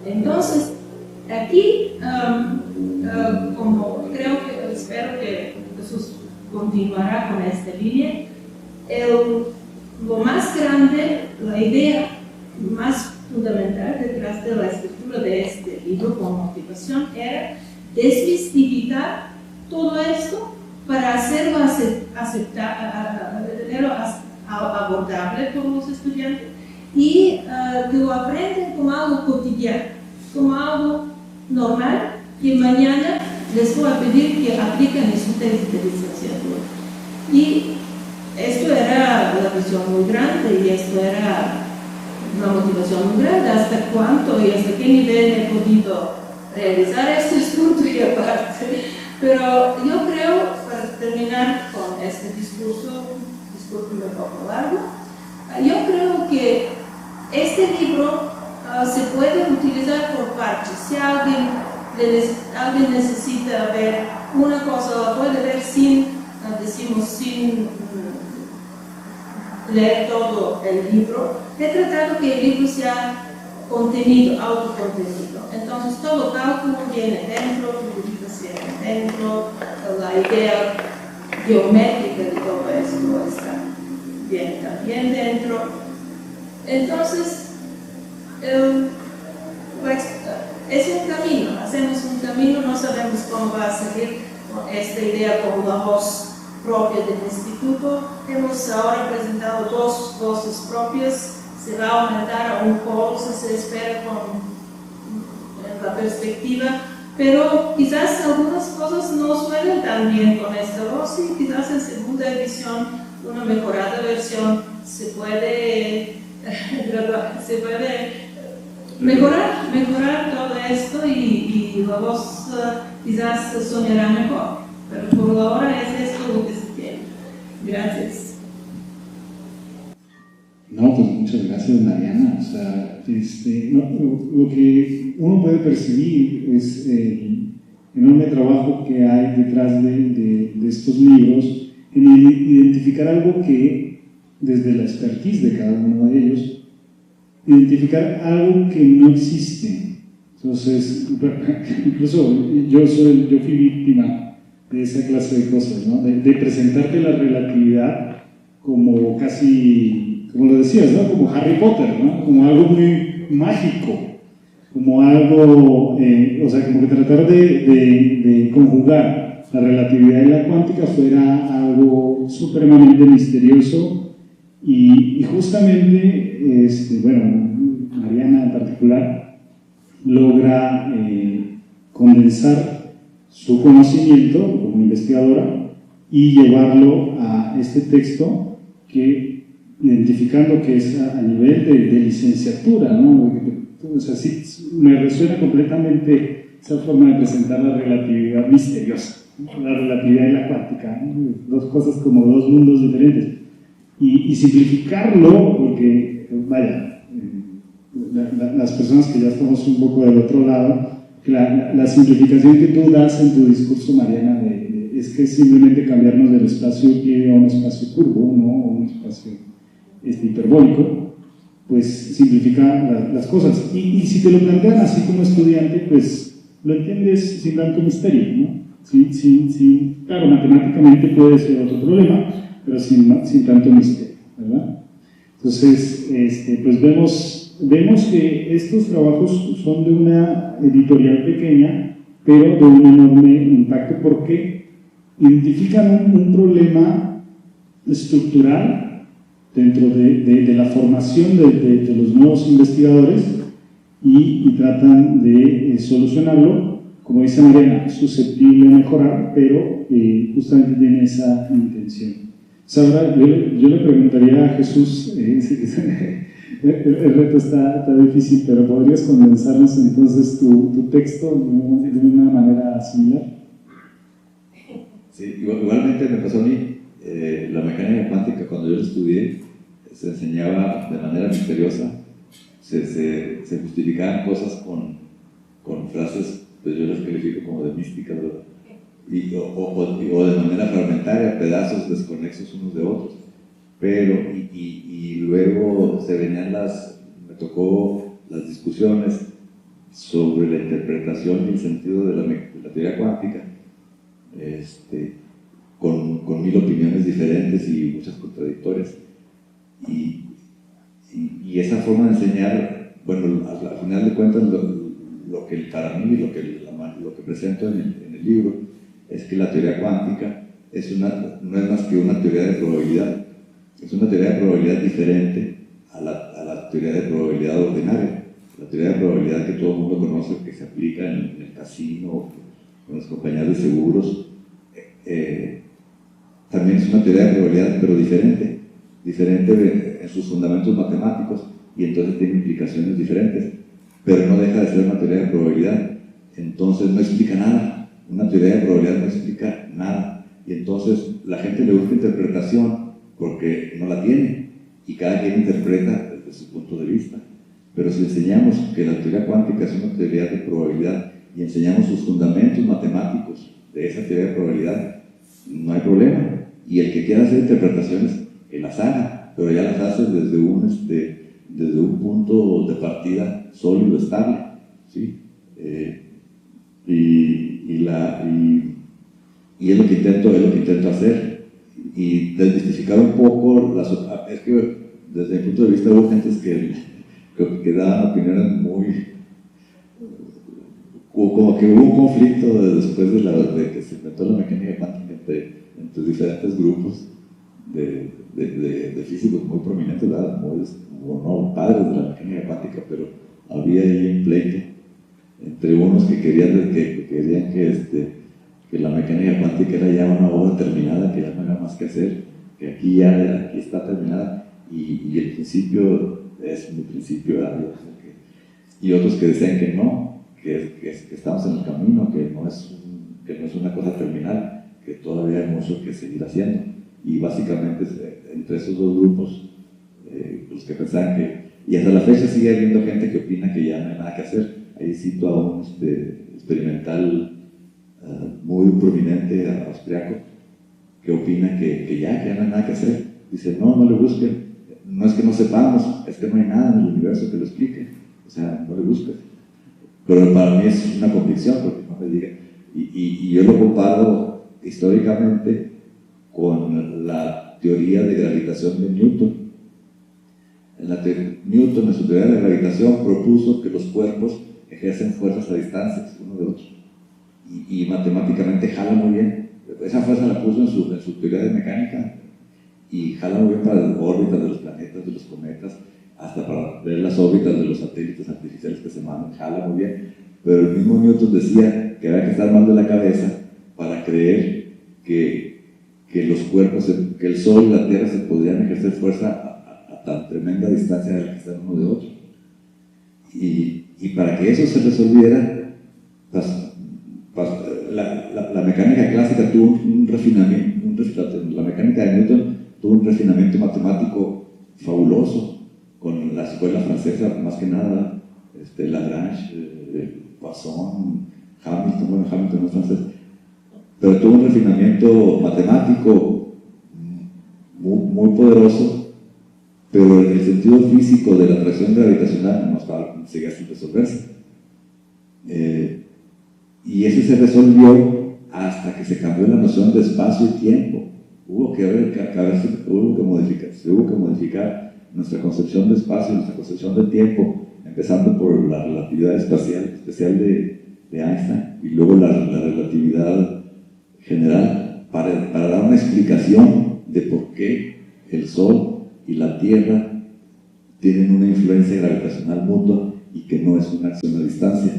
Entonces, aquí, como espero que Jesús continuará con esta línea, lo más grande, la idea más fundamental detrás de la escritura de este libro como motivación era desmistificar todo esto para hacerlo abordable por los estudiantes y que lo aprenden como algo cotidiano, como algo normal, que mañana les voy a pedir que apliquen en su tesis de licenciatura. Y esto era una visión muy grande y esto era una motivación muy grande. ¿Hasta cuánto y hasta qué nivel he podido realizar esto? Es punto y aparte. Pero yo creo, para terminar con este discurso un poco largo, yo creo que este libro se puede utilizar por partes. Si alguien necesita ver una cosa, la puede ver sin leer todo el libro. He tratado que el libro sea contenido, autocontenido. Entonces todo cálculo viene dentro, figuritas vienen dentro, la idea geométrica de todo esto viene también dentro. Entonces, es un camino, hacemos un camino, no sabemos cómo va a salir esta idea con la voz propia del instituto. Hemos ahora presentado 2 voces propias, se va a aumentar a un coro, se espera con la perspectiva, pero quizás algunas cosas no suenan tan bien con esta voz y quizás en segunda edición, una mejorada versión, se puede mejorar todo esto y la voz quizás sonará mejor, pero por ahora es esto lo que se tiene. Gracias. No, pues muchas gracias, Mariana. O sea, lo que uno puede percibir es el enorme trabajo que hay detrás de estos libros en identificar algo que, desde la expertise de cada uno de ellos, identificar algo que no existe Entonces, incluso yo fui víctima de esa clase de cosas, ¿no? De presentarte la relatividad como casi, como lo decías, ¿no? Como Harry Potter, ¿no? Como algo muy mágico, como algo, o sea, como que tratar de conjugar la relatividad y la cuántica fuera algo supremamente misterioso y justamente, bueno, Mariana en particular logra condensar su conocimiento como investigadora y llevarlo a este texto que, identificando que es a nivel de licenciatura, ¿no? O sea, sí, me resuena completamente esa forma de presentar la relatividad misteriosa, ¿no? La relatividad y la cuántica, ¿no? Dos cosas como dos mundos diferentes. Y simplificarlo, porque, vaya, las personas que ya estamos un poco del otro lado, la simplificación que tú das en tu discurso, Mariana, es que es simplemente cambiarnos del espacio euclídeo a un espacio curvo, ¿no? O un espacio hiperbólico, pues simplifica las cosas. Y si te lo plantean así como estudiante, pues lo entiendes sin tanto misterio, ¿no? Sí, claro, matemáticamente puede ser otro problema, pero sin tanto misterio, ¿verdad? Entonces, pues vemos que estos trabajos son de una editorial pequeña, pero de un enorme impacto porque identifican un problema estructural dentro de la formación de los nuevos investigadores y tratan de solucionarlo, como dice Mariana, susceptible a mejorar, pero justamente tiene esa intención. O sea, ahora yo le preguntaría a Jesús, el reto está difícil, pero ¿podrías condensarnos entonces tu texto de una manera similar? Sí, igualmente me pasó a mí. La mecánica cuántica, cuando yo la estudié, se enseñaba de manera misteriosa, se justificaban cosas con frases, pues yo las califico como de místicas, ¿verdad? O de manera fragmentaria, pedazos desconexos unos de otros. Pero, y luego me tocó las discusiones sobre la interpretación y el sentido de la teoría cuántica, con mil opiniones diferentes y muchas contradictorias. Y esa forma de enseñar, bueno, al final de cuentas, lo que para mí, lo que presento en el libro, es que la teoría cuántica no es más que una teoría de probabilidad. Es una teoría de probabilidad diferente a la teoría de probabilidad ordinaria. La teoría de probabilidad que todo el mundo conoce, que se aplica en el casino, con las compañías de seguros, también es una teoría de probabilidad, pero diferente en sus fundamentos matemáticos, y entonces tiene implicaciones diferentes, pero no deja de ser una teoría de probabilidad. Entonces no explica nada. Una teoría de probabilidad no explica nada, y entonces la gente le busca interpretación porque no la tiene, y cada quien interpreta desde su punto de vista. Pero si enseñamos que la teoría cuántica es una teoría de probabilidad y enseñamos sus fundamentos matemáticos de esa teoría de probabilidad, no hay problema. Y el que quiera hacer interpretaciones, que las haga, pero ya las hace desde un punto de partida sólido, estable, ¿sí? Y es lo que intento hacer, y desmistificar un poco es que desde mi punto de vista hubo gentes que daban opiniones como que hubo un conflicto después de que se inventó la mecánica cuántica entre diferentes grupos de físicos muy prominentes, ¿verdad? No padres de la mecánica cuántica, pero había ahí un pleito entre unos que querían que la mecánica cuántica era ya una obra terminada, que ya no había más que hacer, que aquí está terminada, y el principio es mi principio, ¿verdad? Y otros que decían que no, que estamos en el camino, que no es una cosa terminal, que todavía hay mucho que seguir haciendo. Y básicamente entre esos dos grupos, los que pensaban y hasta la fecha sigue habiendo gente que opina que ya no hay nada que hacer. Ahí cito a un experimental muy prominente, austriaco, que opina que ya no hay nada que hacer. Dice, no le busquen, no es que no sepamos, es que no hay nada en el universo que lo explique, o sea, no le busquen. pero para mí es una convicción, porque no me diga, y yo lo comparo históricamente con la teoría de gravitación de Newton. Newton, en su teoría de gravitación, propuso que los cuerpos ejercen fuerzas a distancias uno de otro, y matemáticamente jala muy bien. Esa fuerza la puso en su teoría de mecánica, y jala muy bien para las órbitas de los planetas, de los cometas, hasta para ver las órbitas de los satélites artificiales que se mandan, jala muy bien. Pero el mismo Newton decía que había que estar mal de la cabeza para creer que los cuerpos, que el Sol y la Tierra se podrían ejercer fuerza a tan tremenda distancia de la que están uno de otro. Y para que eso se resolviera, la mecánica clásica tuvo un refinamiento, la mecánica de Newton tuvo un refinamiento matemático fabuloso, con la escuela francesa, más que nada, Lagrange, Poisson, Hamilton. Bueno, Hamilton no es francés, pero tuvo un refinamiento matemático muy poderoso, pero en el sentido físico de la atracción gravitacional seguía sin resolverse. Y eso se resolvió hasta que se cambió la noción de espacio y tiempo. Hubo que modificar nuestra concepción de espacio, nuestra concepción de tiempo, empezando por la relatividad especial de Einstein, y luego la relatividad general, para dar una explicación de por qué el Sol y la Tierra tienen una influencia gravitacional mutua y que no es una acción a distancia.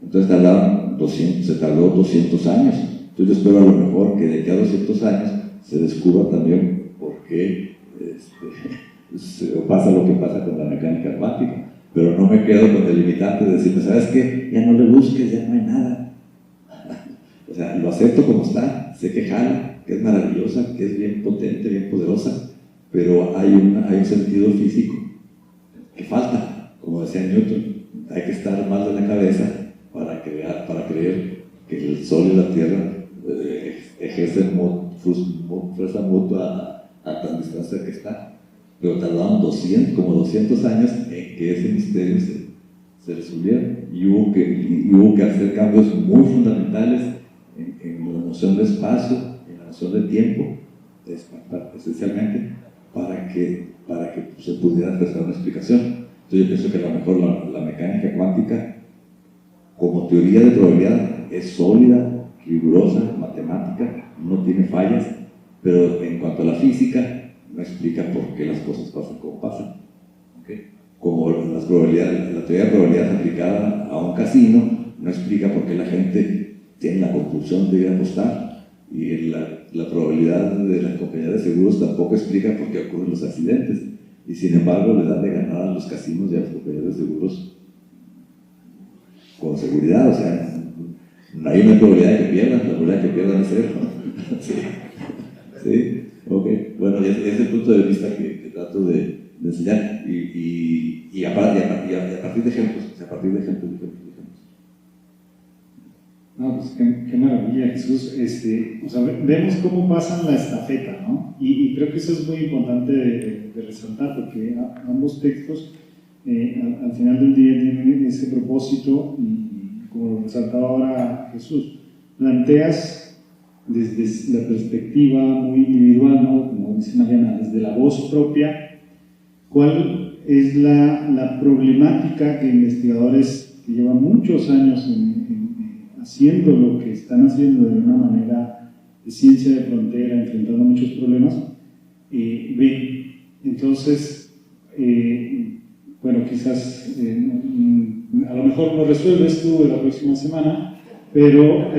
Entonces se tardó 200 años. Entonces yo espero a lo mejor que de aquí a 200 años se descubra también por qué pasa lo que pasa con la mecánica cuántica. Pero no me quedo con el limitante de decirme, ¿sabes qué? Ya no le busques, ya no hay nada. O sea, lo acepto como está, sé que jala, que es maravillosa, que es bien potente, bien poderosa, pero hay un sentido físico que falta. Como decía Newton, hay que estar mal de la cabeza para creer que el Sol y la Tierra ejercen fuerza mutua a tan distancia que está. Pero tardaron 200 años en que ese misterio se resolviera, y hubo que hacer cambios muy fundamentales en la noción de espacio, en la noción de tiempo, esencialmente, para que se pudiera prestar una explicación. Entonces yo pienso que a lo mejor la mecánica cuántica, como teoría de probabilidad, es sólida, rigurosa, matemática, no tiene fallas, pero en cuanto a la física, no explica por qué las cosas pasan como pasan. ¿Okay? Como la teoría de probabilidad aplicada a un casino no explica por qué la gente tiene la compulsión de ir a apostar, y la probabilidad de la compañía de seguros tampoco explica por qué ocurren los accidentes, y sin embargo le dan de ganar a los casinos y a las compañías de seguros con seguridad. O sea, no hay una probabilidad de que pierdan, la probabilidad de que pierdan es cero. ¿Sí? Ok, bueno, ese es el punto de vista que trato de enseñar, y a partir de ejemplos, No, pues qué maravilla, Jesús. O sea, vemos cómo pasan la estafeta, ¿no? Y creo que eso es muy importante de resaltar, porque ambos textos al final del día tienen ese propósito, y como lo resaltaba ahora Jesús, planteas desde la perspectiva muy individual, ¿no? Como dice Mariana, desde la voz propia, cuál es la problemática que investigadores que llevan muchos años haciendo lo que están haciendo de una manera de ciencia de frontera, enfrentando muchos problemas, ven. Entonces, bueno, quizás a lo mejor lo resuelves tú la próxima semana, pero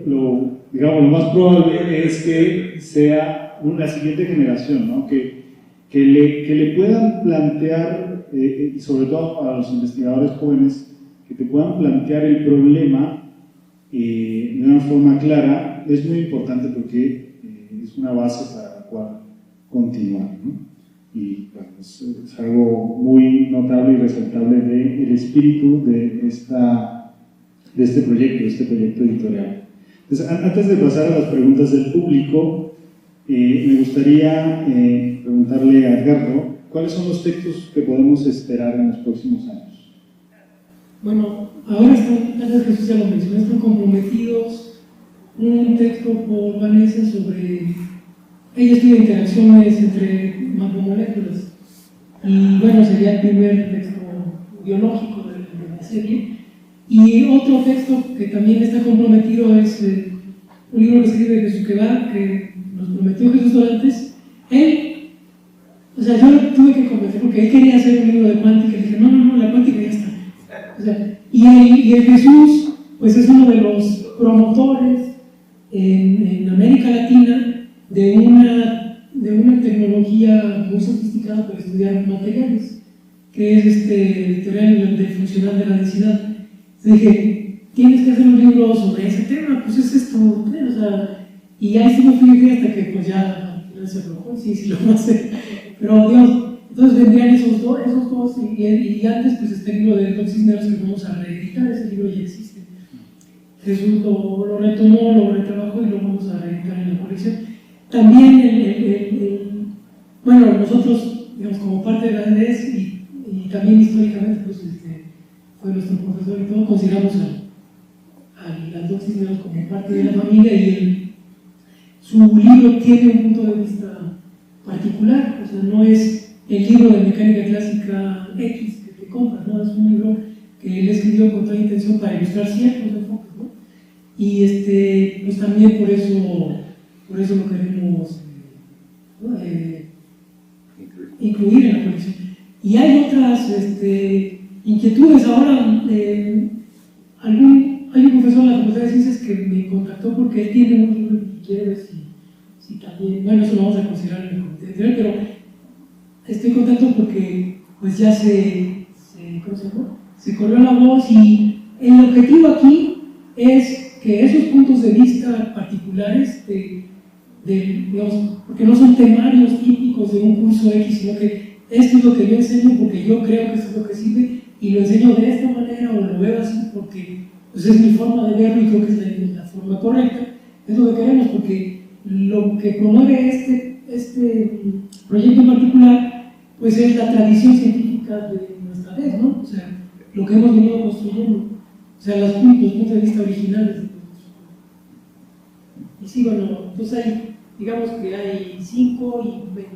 lo más probable es que sea la siguiente generación, ¿no? que le puedan plantear, sobre todo a los investigadores jóvenes, que te puedan plantear el problema de una forma clara. Es muy importante porque es una base para la cual continuar, ¿no? Y bueno, es algo muy notable y resaltable del espíritu de este proyecto editorial. Entonces, antes de pasar a las preguntas del público, me gustaría preguntarle a Edgardo, ¿cuáles son los textos que podemos esperar en los próximos años? bueno, ahora están, tal vez Jesús ya lo mencionó, están comprometidos un texto por Vanessa sobre, ella estudia interacciones entre macromoléculas, y bueno, sería el primer texto biológico de la serie. Y otro texto que también está comprometido es un libro que escribe Jesús Quevedo, que nos prometió Jesús antes. Él, o sea, yo lo tuve que convencer porque él quería hacer un libro de cuántica y le dije, no, la cuántica ya está. O sea, y el Jesús, pues es uno de los promotores en América Latina de una tecnología muy sofisticada para estudiar materiales, que es teoría del funcional de la densidad. Dije, tienes que hacer un libro sobre ese tema, pues es esto, o sea, y ahí sí me fui hasta que pues ya se aflojó, sí lo voy a hacer, pero Dios, entonces vendrían esos dos, y antes pues este libro de Doc Cisneros que vamos a reeditar, ese libro ya existe. Jesús lo retomó, lo retrabajó y lo vamos a reeditar en la colección. También bueno, nosotros, digamos, como parte de la ADES y también históricamente, pues fue nuestro profesor y todo, consideramos al Doc Cisneros como parte de la familia y su libro tiene un punto de vista particular, o sea, no es el libro de mecánica clásica X que te compras, ¿no? Es un libro que él escribió con toda intención para ilustrar ciertos enfoques, ¿no? Y pues también por eso lo queremos incluir en la colección. Y hay otras inquietudes. Ahora, hay un profesor en la Facultad de Ciencias que me contactó porque él tiene un libro y quiere ver si también, bueno, eso lo vamos a considerar en el comité editorial, pero estoy contento porque pues ya ¿cómo se llama? Se corrió la voz y el objetivo aquí es que esos puntos de vista particulares digamos, porque no son temarios típicos de un curso X, sino que esto es lo que yo enseño porque yo creo que esto es lo que sirve y lo enseño de esta manera o lo veo así porque pues, es mi forma de verlo y creo que es la forma correcta. Es lo que queremos porque lo que promueve este proyecto en particular pues es la tradición científica de nuestra vez, ¿no? O sea, lo que hemos venido construyendo, o sea, los puntos de vista originales. Y sí, bueno, entonces digamos que hay 5 y 20.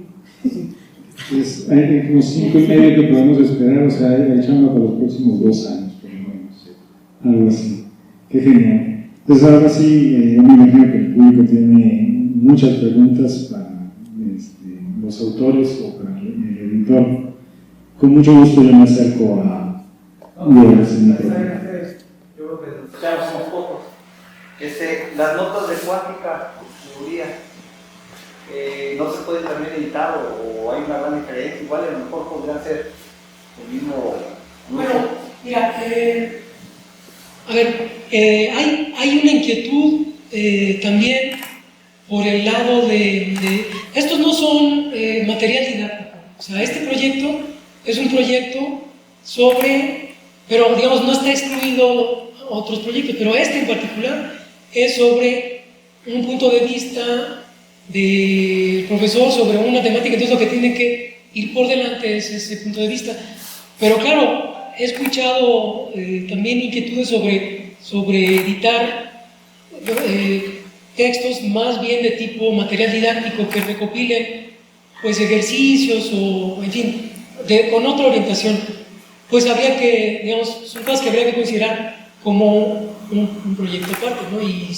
Pues hay como 5 y medio que podemos esperar, o sea, hay chamba para los próximos 2 años, por lo menos, algo así. Qué genial. Entonces ahora sí, yo me imagino que el público tiene muchas preguntas para los autores o para el editor. Con mucho gusto yo me acerco a ese micrófono. Yo creo que escuchamos unos pocos. Las notas de cuántica, teoría, no se puede también editar o hay una gran diferencia. Igual a lo mejor podrían ser el mismo. Bueno, mira, a ver, hay una inquietud también por el lado de estos no son material didáctico. O sea, este proyecto es un proyecto pero digamos no está excluido otros proyectos, pero este en particular es sobre un punto de vista del profesor sobre una temática, entonces lo que tiene que ir por delante es ese punto de vista. Pero claro, he escuchado también inquietudes sobre editar textos más bien de tipo material didáctico que recopilen pues ejercicios o en fin, con otra orientación. Pues habría que, digamos, son cosas que habría que considerar como un proyecto aparte, ¿no? Y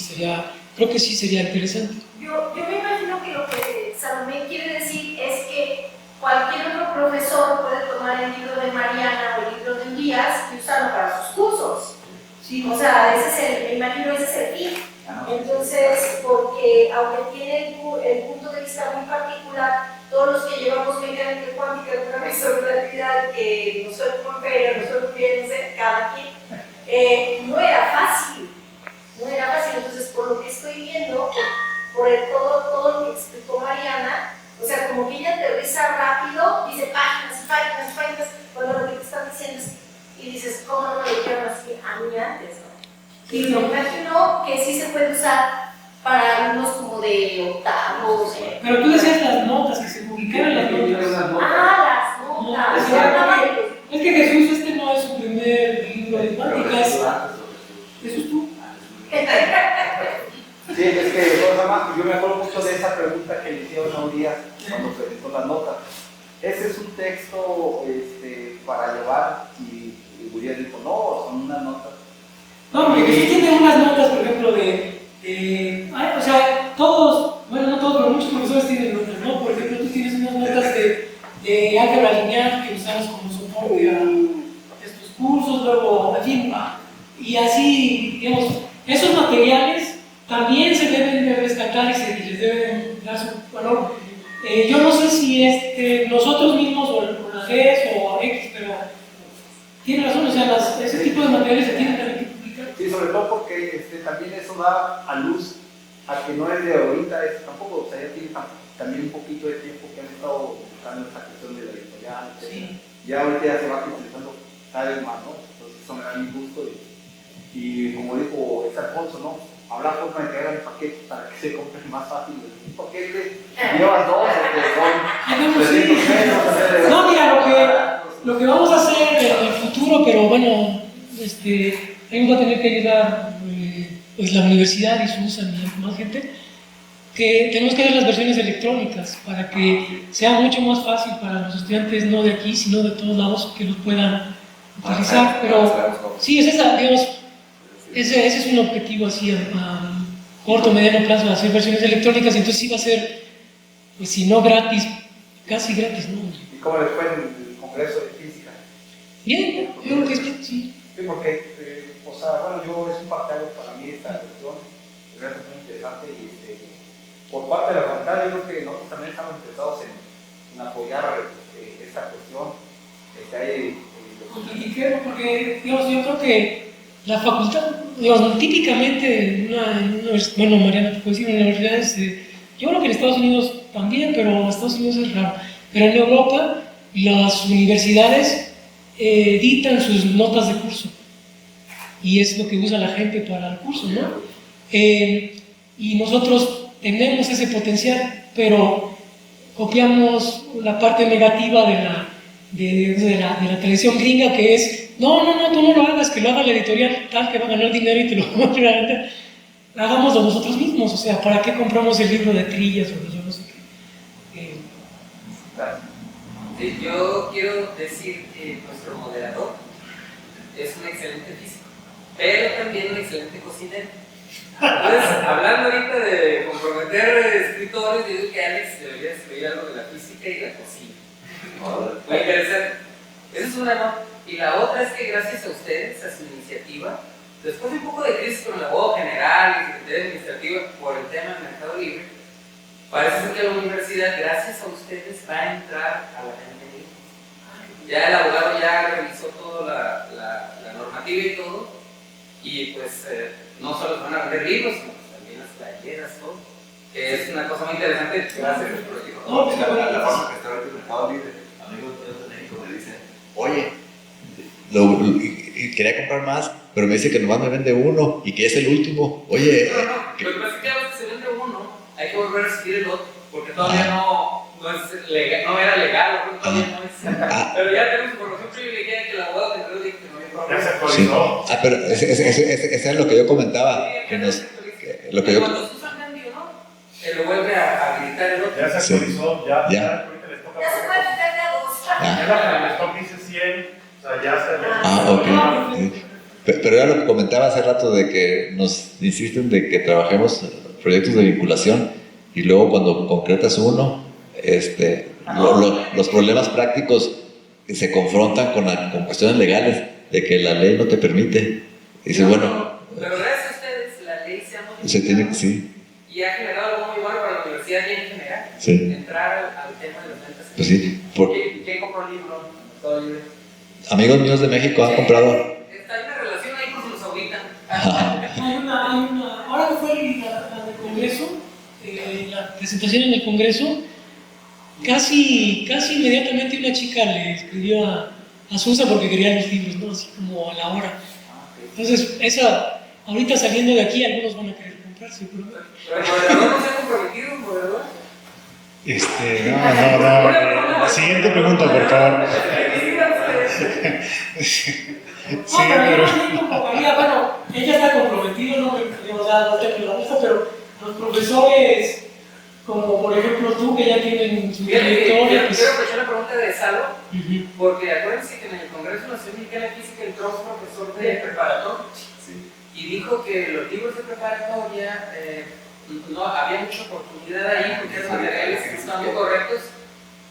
creo que sí sería interesante. Yo me imagino que lo que Salomé quiere decir es que cualquier otro profesor puede tomar el libro de Mariana o el libro de Elías y usarlo para sus cursos. Sí. O sea, me imagino ese es el fin. Entonces, porque aunque tiene el punto de vista muy particular, todos los que llevamos mecánica cuántica alguna vez sobre relatividad, que no soy Pompeya, no soy bien, no sé, cada quien, no era fácil. Entonces, por lo que estoy viendo, por todo lo que explicó Mariana, o sea, como que ella aterriza rápido, dice páginas, cuando lo que te están diciendo es, y dices, ¿cómo no lo dijeron así a mí antes? ¿No? Y me imagino que sí se puede usar para alumnos como de octavos. Pero tú decías las notas, que se publicaran las notas. Ah, las notas. Es que Jesús no es su primer libro de cuántica. cuando presentó las notas. Ese es un texto para llevar y Urias dijo, no, son unas notas. No, porque sí tiene unas notas, por ejemplo, o sea, todos, bueno, no todos, pero muchos profesores tienen notas, ¿no? Por ejemplo, tú tienes unas notas de álgebra lineal que usamos como soporte a estos cursos, luego, en fin, y así, digamos, esos materiales también se deben de rescatar y les deben dar su valor. Yo no sé si nosotros mismos o la GES o X, pero tiene razón, o sea, ese tipo de materiales se tienen también que publicar. Sí, sobre todo porque también eso da a luz a que no es de ahorita, tampoco, o sea, ya tiene también un poquito de tiempo que han estado buscando esa cuestión de la editorial, etc. Sí. Ya ahorita ya se va utilizando cada vez más, ¿no? Entonces eso me da mi gusto y como dijo Alfonso, ¿no? Habrá forma de crear un paquete para que se compre más fácil. Un paquete lleva dos, son 300 pesos. No, mira, lo que vamos a hacer en el futuro, pero bueno, ahí nos va a tener que ayudar pues la universidad y su usan y más gente, que tenemos que hacer las versiones electrónicas para que sea mucho más fácil para los estudiantes no de aquí, sino de todos lados que los puedan utilizar. Pero sí, es esa, digamos, ese es un objetivo así a corto, mediano plazo, hacer versiones electrónicas, entonces sí va a ser, pues si no gratis, casi gratis, ¿no? ¿Y cómo les fue en el Congreso de Física? Bien, yo creo que es bien, sí. Sí, porque, o sea, bueno, es un parteaguas para mí esta cuestión, realmente muy interesante y por parte de la facultad yo creo que nosotros también estamos interesados en apoyar esta cuestión. Porque, digamos, yo creo que la facultad, digamos, típicamente, bueno, Mariana, te puedo decir, en universidades, yo creo que en Estados Unidos también, pero en Estados Unidos es raro, pero en Europa las universidades editan sus notas de curso y es lo que usa la gente para el curso, ¿no? Y nosotros tenemos ese potencial, pero copiamos la parte negativa de la televisión gringa, que es no, tú no lo hagas, que lo haga la editorial tal que va a ganar dinero y te lo va a vender. Hagámoslo nosotros mismos, o sea, ¿para qué compramos el libro de trillas o de yo no sé qué? Sí, yo quiero decir que nuestro moderador es un excelente físico, pero también un excelente cocinero. Entonces, hablando ahorita de comprometer escritores, yo digo que Alex debería escribir algo de la física y la cocina. Muy interesante. Esa es una nota. Y la otra es que gracias a ustedes, a su iniciativa, después de un poco de crisis con el abogado general y secretaría administrativa por el tema del mercado libre, parece ser que la universidad, gracias a ustedes, va a entrar a la gente libre. Ya el abogado ya revisó toda la normativa y todo, y pues no solo se van a vender libros, sino también las playeras, todo, que es una cosa muy interesante gracias al proyecto. No, la forma que está ahorita el mercado libre, amigos de México me dicen, oye, quería comprar más, pero me dice que nomás me vende uno y que es el último. Oye, no, lo que pasa es que a veces se vende uno, hay que volver a recibir el otro, porque todavía no era legal, todavía no es. Pero ya tenemos información privilegiada que el abogado de Cruz dijo que no había problema. Ya se actualizó. sí. Pero ese es lo que yo comentaba. Lo que yo... Cuando Susan vendió, ¿no? Lo vuelve a habilitar el otro. Ya se actualizó, ya ahorita les toca. Ya se puede meter de a dos. Ya la que les toca dice 100. O sea, ya Ah, ok. Sí. Pero era lo que comentaba hace rato de que nos insisten de que trabajemos proyectos de vinculación y luego cuando concretas uno, los problemas prácticos se confrontan con cuestiones legales de que la ley no te permite. Dice, bueno, pero gracias a ustedes la ley se ha modificado. se tiene que, sí. Y ha generado algo muy bueno para la universidad y en general. Sí. Entrar al tema de las ventas. Pues sí. ¿Quién compró el libro? Todo libre. Amigos míos de México han comprado. Está en una relación ahí con los ahorita. Hay una, ahora que fue la del Congreso, la presentación en el Congreso, casi inmediatamente una chica le escribió a Susa porque quería los libros, ¿no? Así como a la hora. Entonces, ahorita saliendo de aquí, algunos van a querer comprarse. Pero el moderador no se ha comprometido, moderador. La siguiente pregunta, por favor. Sí, pero bueno, ella está comprometida, no tengo la lista, pero los profesores como por ejemplo tú que ya tienen su Fíjate, trayectoria. quiero aprovechar la pregunta de Salo, Ujú. porque acuérdense que en el Congreso Nacional Mexicano de Física entró un profesor de preparatoria y dijo que los libros de preparatoria no había mucha oportunidad ahí porque eran materiales que estaban muy correctos.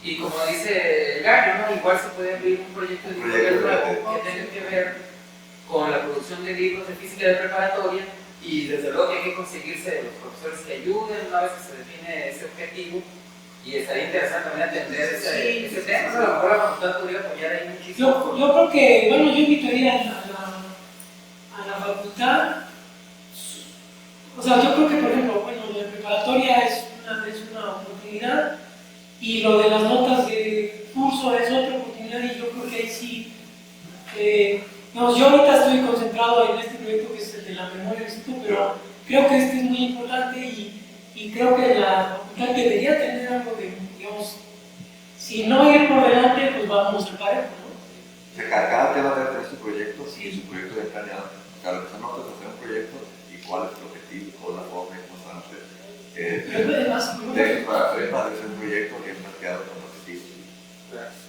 Y como dice el gallo, ¿no? Igual se puede abrir un proyecto de editorial nuevo que tenga que ver con la producción de libros de física de preparatoria, y desde luego que hay que conseguirse los profesores que ayuden una vez que se define ese objetivo, y estaría interesante también atender ese tema. A lo mejor la facultad podría apoyar ahí muchísimo. Yo creo que, bueno, yo invitaría a la facultad, o sea, yo creo que, por ejemplo, bueno, lo de preparatoria es una oportunidad, y lo de las notas de curso es otra oportunidad, y yo creo que ahí sí, digamos, yo ahorita estoy concentrado en este proyecto que es el de la memoria del instituto, pero creo que este es muy importante, y creo que la facultad debería tener algo de, digamos, si no ir por delante, pues vamos al parejo, ¿no? O sea, cada tema debe tener su proyecto y su proyecto de planeado. Cada persona nota de hacer un proyecto y cuál es el objetivo, cuál es la forma y cómo se van a hacer. Para hacer un proyecto que es marcado con objetivos.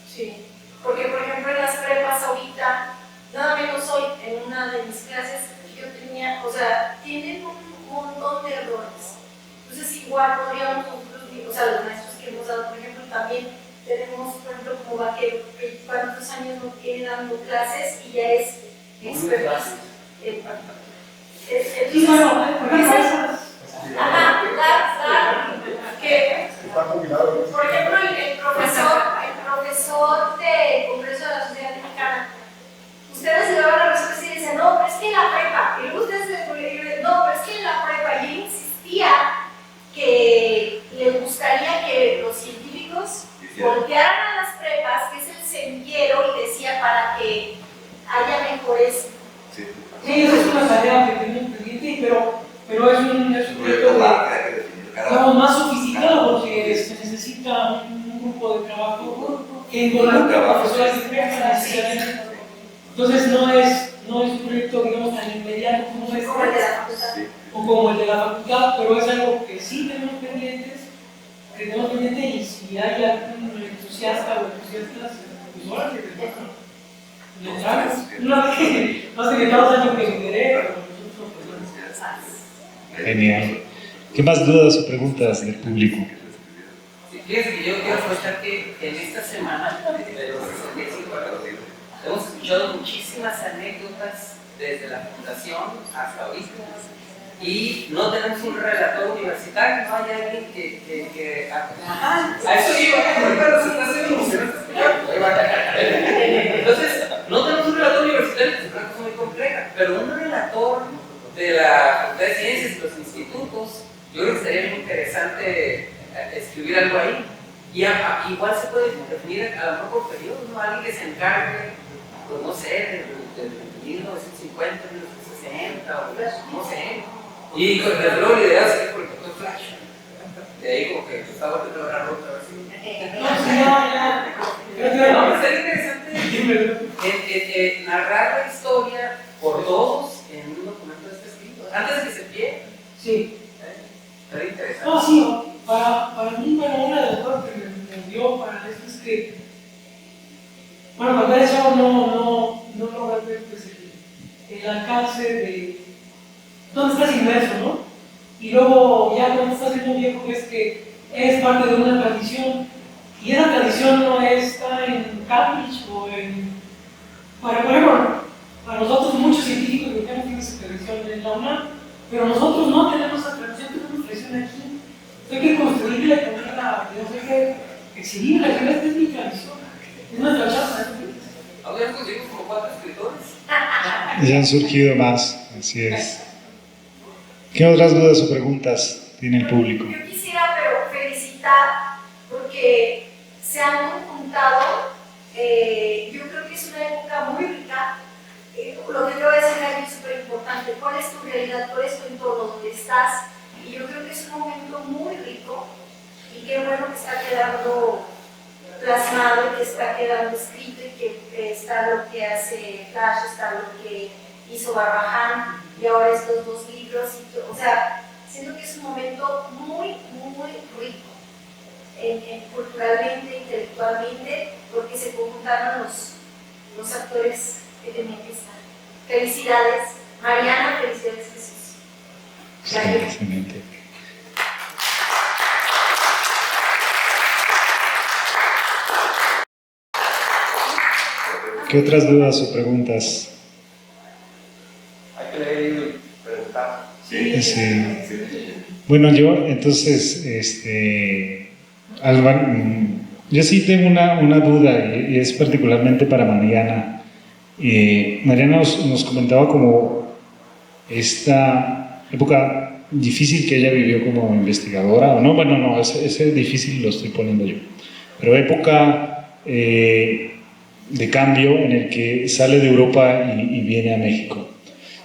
Sí, porque por ejemplo en las prepas ahorita, nada menos hoy, en una de mis clases, yo tenía, o sea, tienen un montón de errores. Entonces igual podríamos nosotros, o sea, los maestros que hemos dado, por ejemplo, también tenemos, por ejemplo, como Vaquero, que cuántos años no tiene dando clases y ya es experto. Y bueno, por ejemplo, que, por ejemplo, el profesor del Congreso de la Sociedad Mexicana, ustedes le daban la respuesta y decían, no, pero es que en la prepa, y luego ustedes le no, pero es que en la prepa, y él insistía que le gustaría que los científicos voltearan a las prepas, que es el semillero, y decía para que haya mejores. Sí, esa es una tarea que tenemos pendiente, pero es un proyecto digamos, más sofisticado, porque se necesita un grupo de trabajo que involucre a profesores expertos. Entonces no es un proyecto, digamos, tan inmediato como este o como el de la facultad, pero es algo que sí tenemos pendiente, y si hay algún entusiasta o entusiastas, pues ahora que le entramos. No sé qué tal años que lideré, pero nosotros pues Genial. ¿Qué más dudas o preguntas del público? Sí, fíjense que yo quiero aprovechar que en esta semana de los 65 hemos escuchado muchísimas anécdotas desde la fundación hasta ahorita, y no tenemos un relator universitario, no hay alguien que a eso iba, entonces no tenemos un relator universitario, que es una cosa muy compleja, pero un relator de la Facultad de Ciencias y los institutos, yo creo que sería muy interesante escribir algo ahí. Y igual se puede definir a lo mejor por periodos, ¿no? Alguien que se encargue, pues no sé, de 1950, 1960, o no sé. Y desde luego la idea es por ejemplo Flash. De ahí como que estaba volviendo a la ruta, a ver si. No, sería interesante narrar la historia por todos en un documento de este estilo, antes de que se pierda. sí. Sería interesante. No, sí, para mí, bueno, una de las cosas que me dio para esto es que, bueno, cuando eres chavo no logras ver pues, el alcance de dónde estás inmerso, ¿no? Y luego ya cuando estás siendo viejo ves que eres parte de una tradición, y esa tradición no está en Cambridge o en... Bueno, por ejemplo, para nosotros muchos científicos mexicanos tienen su tradición en la UNAM, pero nosotros no tenemos esa tradición, tenemos tradición aquí. Hay que construirla y ponerla, hay que exhibirla, que esta es mi tradición, es nuestra chapa. Ahora conseguimos como 4 escritores. Ya han surgido más, así es. ¿Qué otras dudas o preguntas tiene el público? Yo quisiera, pero felicitar, porque se han juntado, yo creo que es una época muy rica. Lo que te voy a decir aquí es súper importante. ¿Cuál es tu realidad? ¿Cuál es tu entorno? ¿Dónde estás? Y yo creo que es un momento muy rico, y qué bueno que está quedando plasmado, que está quedando escrito, y que está lo que hace Flash, está lo que hizo Barbaján, y ahora estos 2 libros. O sea, Siento que es un momento muy, muy rico, culturalmente, intelectualmente, porque se conjuntaron los actores que tenían que estar. Felicidades, Mariana, felicidades, Jesús. Gracias. Excelente. ¿Qué otras dudas o preguntas? Hay que leer y preguntar. Sí. Bueno, yo entonces, yo sí tengo una duda y es particularmente para Mariana. Mariana nos comentaba como esta época difícil que ella vivió como investigadora, o no, bueno, no, ese difícil lo estoy poniendo yo, pero época de cambio en el que sale de Europa y viene a México.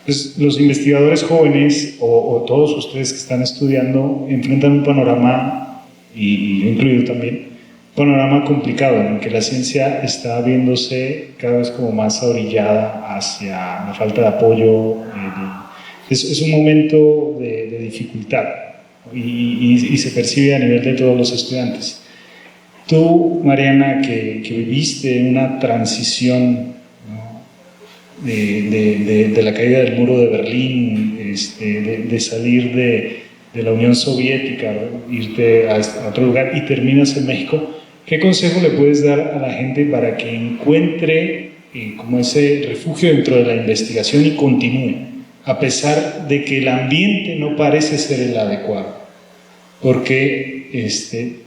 Entonces, los investigadores jóvenes o todos ustedes que están estudiando enfrentan un panorama, y yo incluido también, un panorama complicado en el que la ciencia está viéndose cada vez como más orillada hacia la falta de apoyo. Es un momento de dificultad y se percibe a nivel de todos los estudiantes. Tú, Mariana, que viviste una transición, ¿no?, de la caída del muro de Berlín, de salir de la Unión Soviética, ¿no?, irte a otro lugar y terminas en México, ¿qué consejo le puedes dar a la gente para que encuentre como ese refugio dentro de la investigación y continúe, a pesar de que el ambiente no parece ser el adecuado? Porque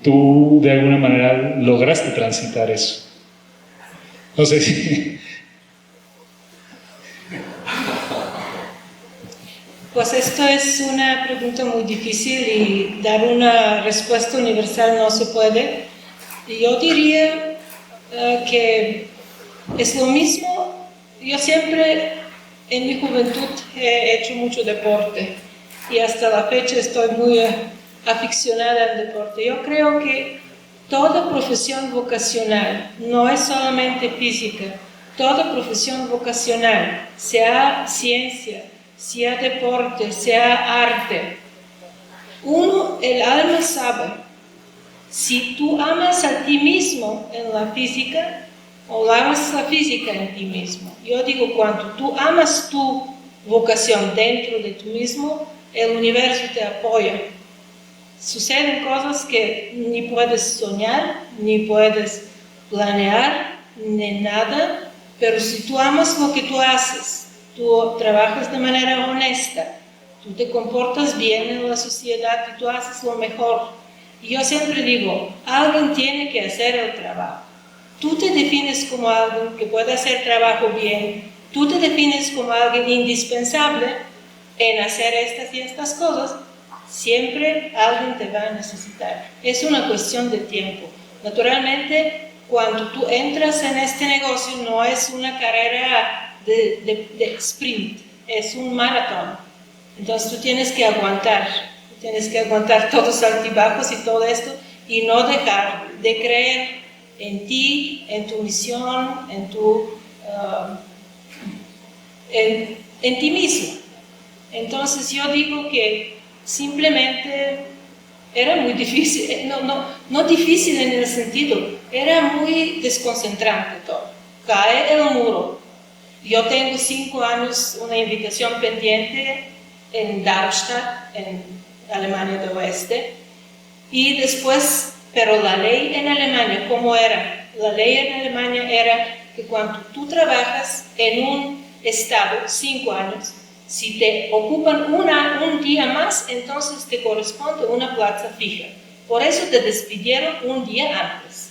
tú de alguna manera lograste transitar eso. No sé si... Pues esto es una pregunta muy difícil y dar una respuesta universal no se puede. Yo diría que es lo mismo. Yo siempre en mi juventud he hecho mucho deporte y hasta la fecha estoy muy aficionada al deporte. Yo creo que toda profesión vocacional, no es solamente física, toda profesión vocacional, sea ciencia, sea deporte, sea arte, el alma sabe, si tú amas a ti mismo en la física, o amas la física en ti mismo. Yo digo, cuando tú amas tu vocación dentro de ti mismo, el universo te apoya. Suceden cosas que ni puedes soñar, ni puedes planear, ni nada, pero si tú amas lo que tú haces, tú trabajas de manera honesta, tú te comportas bien en la sociedad y tú haces lo mejor. Y yo siempre digo, alguien tiene que hacer el trabajo. Tú te defines como alguien que puede hacer trabajo bien, tú te defines como alguien indispensable en hacer estas y estas cosas, siempre alguien te va a necesitar. Es una cuestión de tiempo. Naturalmente, cuando tú entras en este negocio, no es una carrera de sprint, es un maratón. Entonces tú tienes que aguantar todos los altibajos y todo esto, y no dejar de creer en ti, en tu misión, en ti mismo. Entonces yo digo que simplemente era muy difícil, no difícil en el sentido, era muy desconcentrante todo. Cae el muro. Yo tengo 5 años una invitación pendiente en Darmstadt, en Alemania del Oeste, y después, pero la ley en Alemania, ¿cómo era? La ley en Alemania era que cuando tú trabajas en un estado 5 años, si te ocupan un día más, entonces te corresponde una plaza fija. Por eso te despidieron un día antes.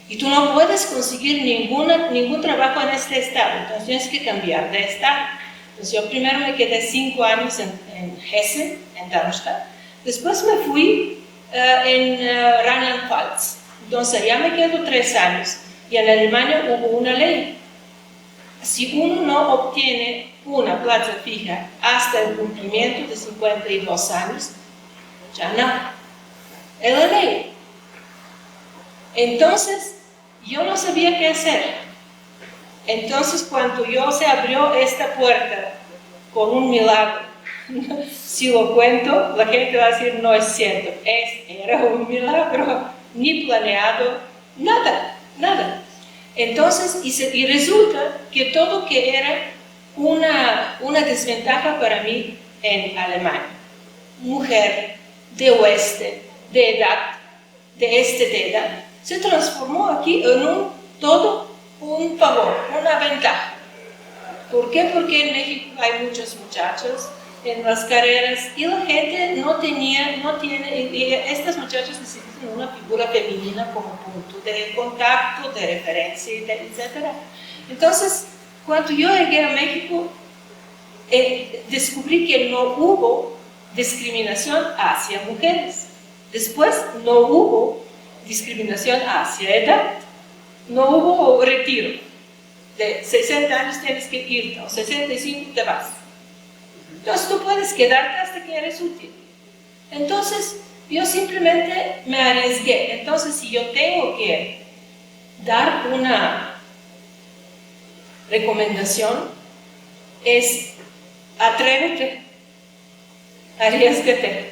Y tú no puedes conseguir ningún trabajo en este estado, entonces tienes que cambiar de estado. Entonces yo primero me quedé 5 años en Hessen, en Darmstadt. Después me fui en Rheinland-Pfalz. Entonces ya me quedo 3 años. Y en Alemania hubo una ley. Si uno no obtiene una plaza fija hasta el cumplimiento de 52 años, ya no. Es la ley. Entonces, yo no sabía qué hacer. Entonces, cuando se abrió esta puerta con un milagro, Si lo cuento, la gente va a decir, no es cierto, era un milagro, ni planeado, nada, nada. Entonces, y resulta que todo que era una desventaja para mí en Alemania, mujer, de oeste, de edad, de edad, se transformó aquí en todo un favor, una ventaja. ¿Por qué? Porque en México hay muchos muchachos en las carreras y la gente no tiene, y estas muchachas necesitan una figura femenina como punto de contacto, de referencia, etc. Entonces, cuando yo llegué a México, descubrí que no hubo discriminación hacia mujeres. Después, no hubo discriminación hacia edad. No hubo retiro. De 60 años tienes que irte, o 65 te vas. Entonces tú puedes quedarte hasta que eres útil. Entonces yo simplemente me arriesgué. Entonces si yo tengo que dar una recomendación, es atrévete, arriésgate,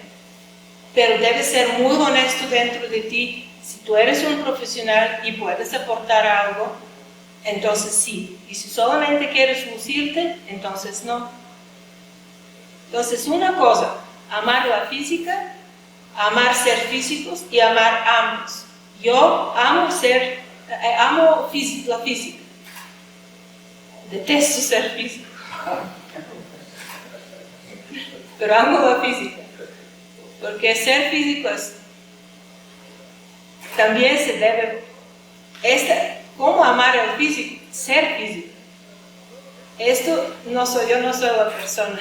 pero debes ser muy honesto dentro de ti. Si tú eres un profesional y puedes aportar algo, entonces sí. Y si solamente quieres lucirte, entonces no. Entonces una cosa, amar la física, amar ser físicos y amar ambos. Yo amo la física. Detesto ser físico. Pero amo la física. Porque ser físico también se debe... ¿Cómo amar el físico? Ser físico. Yo no soy la persona.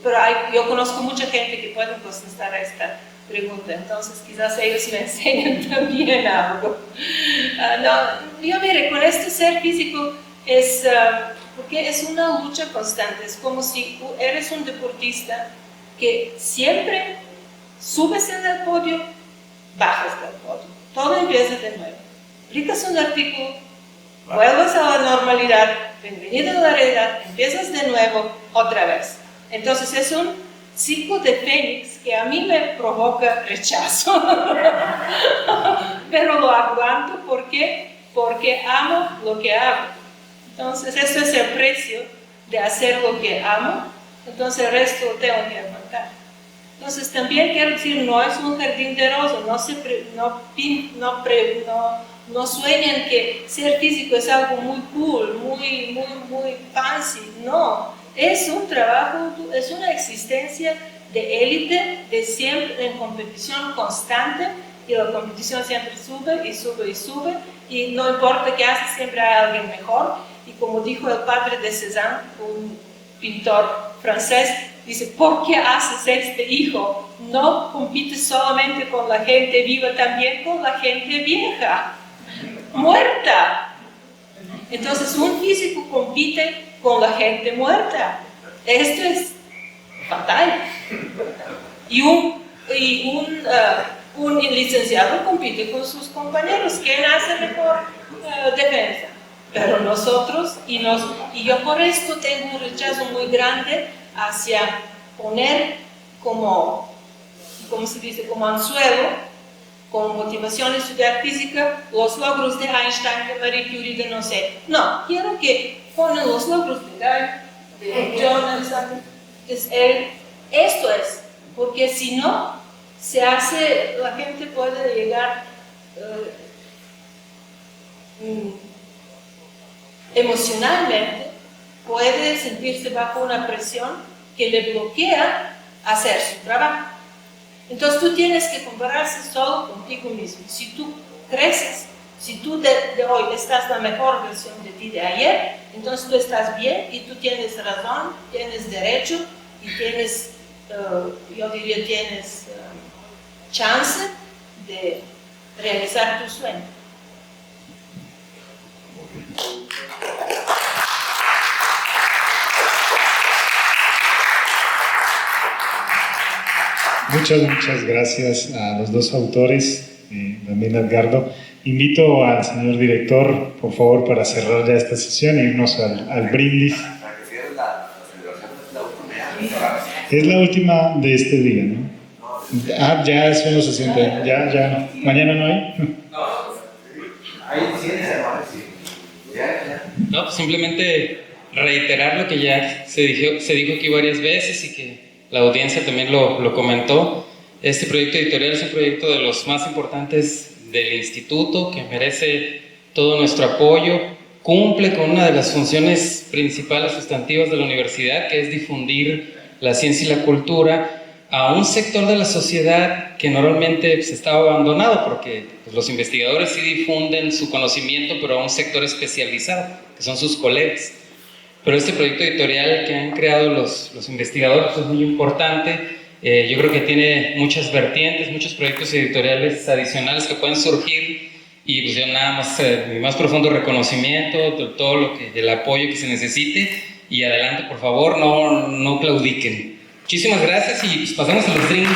Pero yo conozco mucha gente que puede contestar a esta pregunta. Entonces quizás ellos me enseñan también algo. Yo mire, con este ser físico porque es una lucha constante. Es como si eres un deportista que siempre subes en el podio, bajas del podio. Todo empieza de nuevo. Publicas un artículo, vuelves a la normalidad, bienvenido a la realidad, empiezas de nuevo otra vez. Entonces es un ciclo de fénix que a mí me provoca rechazo. Pero lo aguanto porque amo lo que hago. Entonces eso es el precio de hacer lo que amo. Entonces el resto lo tengo que aguantar. Entonces también quiero decir, no es un jardín de rosas, no sueñan que ser físico es algo muy cool, muy fancy. No, es un trabajo, es una existencia de élite, de siempre en competición constante, y la competición siempre sube y sube y sube, y no importa qué hace, siempre hay alguien mejor. Y como dijo el padre de Cézanne, un pintor francés, dice, ¿por qué haces este hijo? No compites solamente con la gente viva, también con la gente vieja, muerta. Entonces un físico compite con la gente muerta. Esto es fatal. Y un licenciado compite con sus compañeros. ¿Quién hace mejor defensa? Pero nosotros, y yo por esto tengo un rechazo muy grande hacia poner como se dice, como anzuelo, como motivación de estudiar física, los logros de Einstein, de Marie Curie, de no sé. No, quiero que ponen los logros de Jonathan, esto es, porque si no, la gente puede llegar emocionalmente, puede sentirse bajo una presión que le bloquea hacer su trabajo. Entonces tú tienes que compararse solo contigo mismo. Si tú creces, si tú de hoy estás la mejor versión de ti de ayer, entonces tú estás bien y tú tienes razón, tienes derecho y tienes, yo diría, tienes chance de realizar tu sueño. Muchas gracias a los dos autores, también a Edgardo. Invito al señor director, por favor, para cerrar ya esta sesión e irnos al brindis. Para que cierre la celebración de la autonomía. Es la última de este día, ¿no? Ah, ya son los 60, ya. ¿Mañana no hay? Ahí ciencia, ¿no? Ya. No, pues simplemente reiterar lo que ya se dijo aquí varias veces y que la audiencia también lo comentó. Este proyecto editorial es un proyecto de los más importantes del instituto, que merece todo nuestro apoyo. Cumple con una de las funciones principales sustantivas de la universidad, que es difundir la ciencia y la cultura a un sector de la sociedad que normalmente pues, estaba abandonado, porque pues, los investigadores sí difunden su conocimiento, pero a un sector especializado, que son sus colegas. Pero este proyecto editorial que han creado los investigadores es muy importante. Yo creo que tiene muchas vertientes, muchos proyectos editoriales adicionales que pueden surgir, y pues yo nada más, mi más profundo reconocimiento de todo el apoyo que se necesite, y adelante, por favor, no claudiquen. Muchísimas gracias y pues pasamos a los drinks.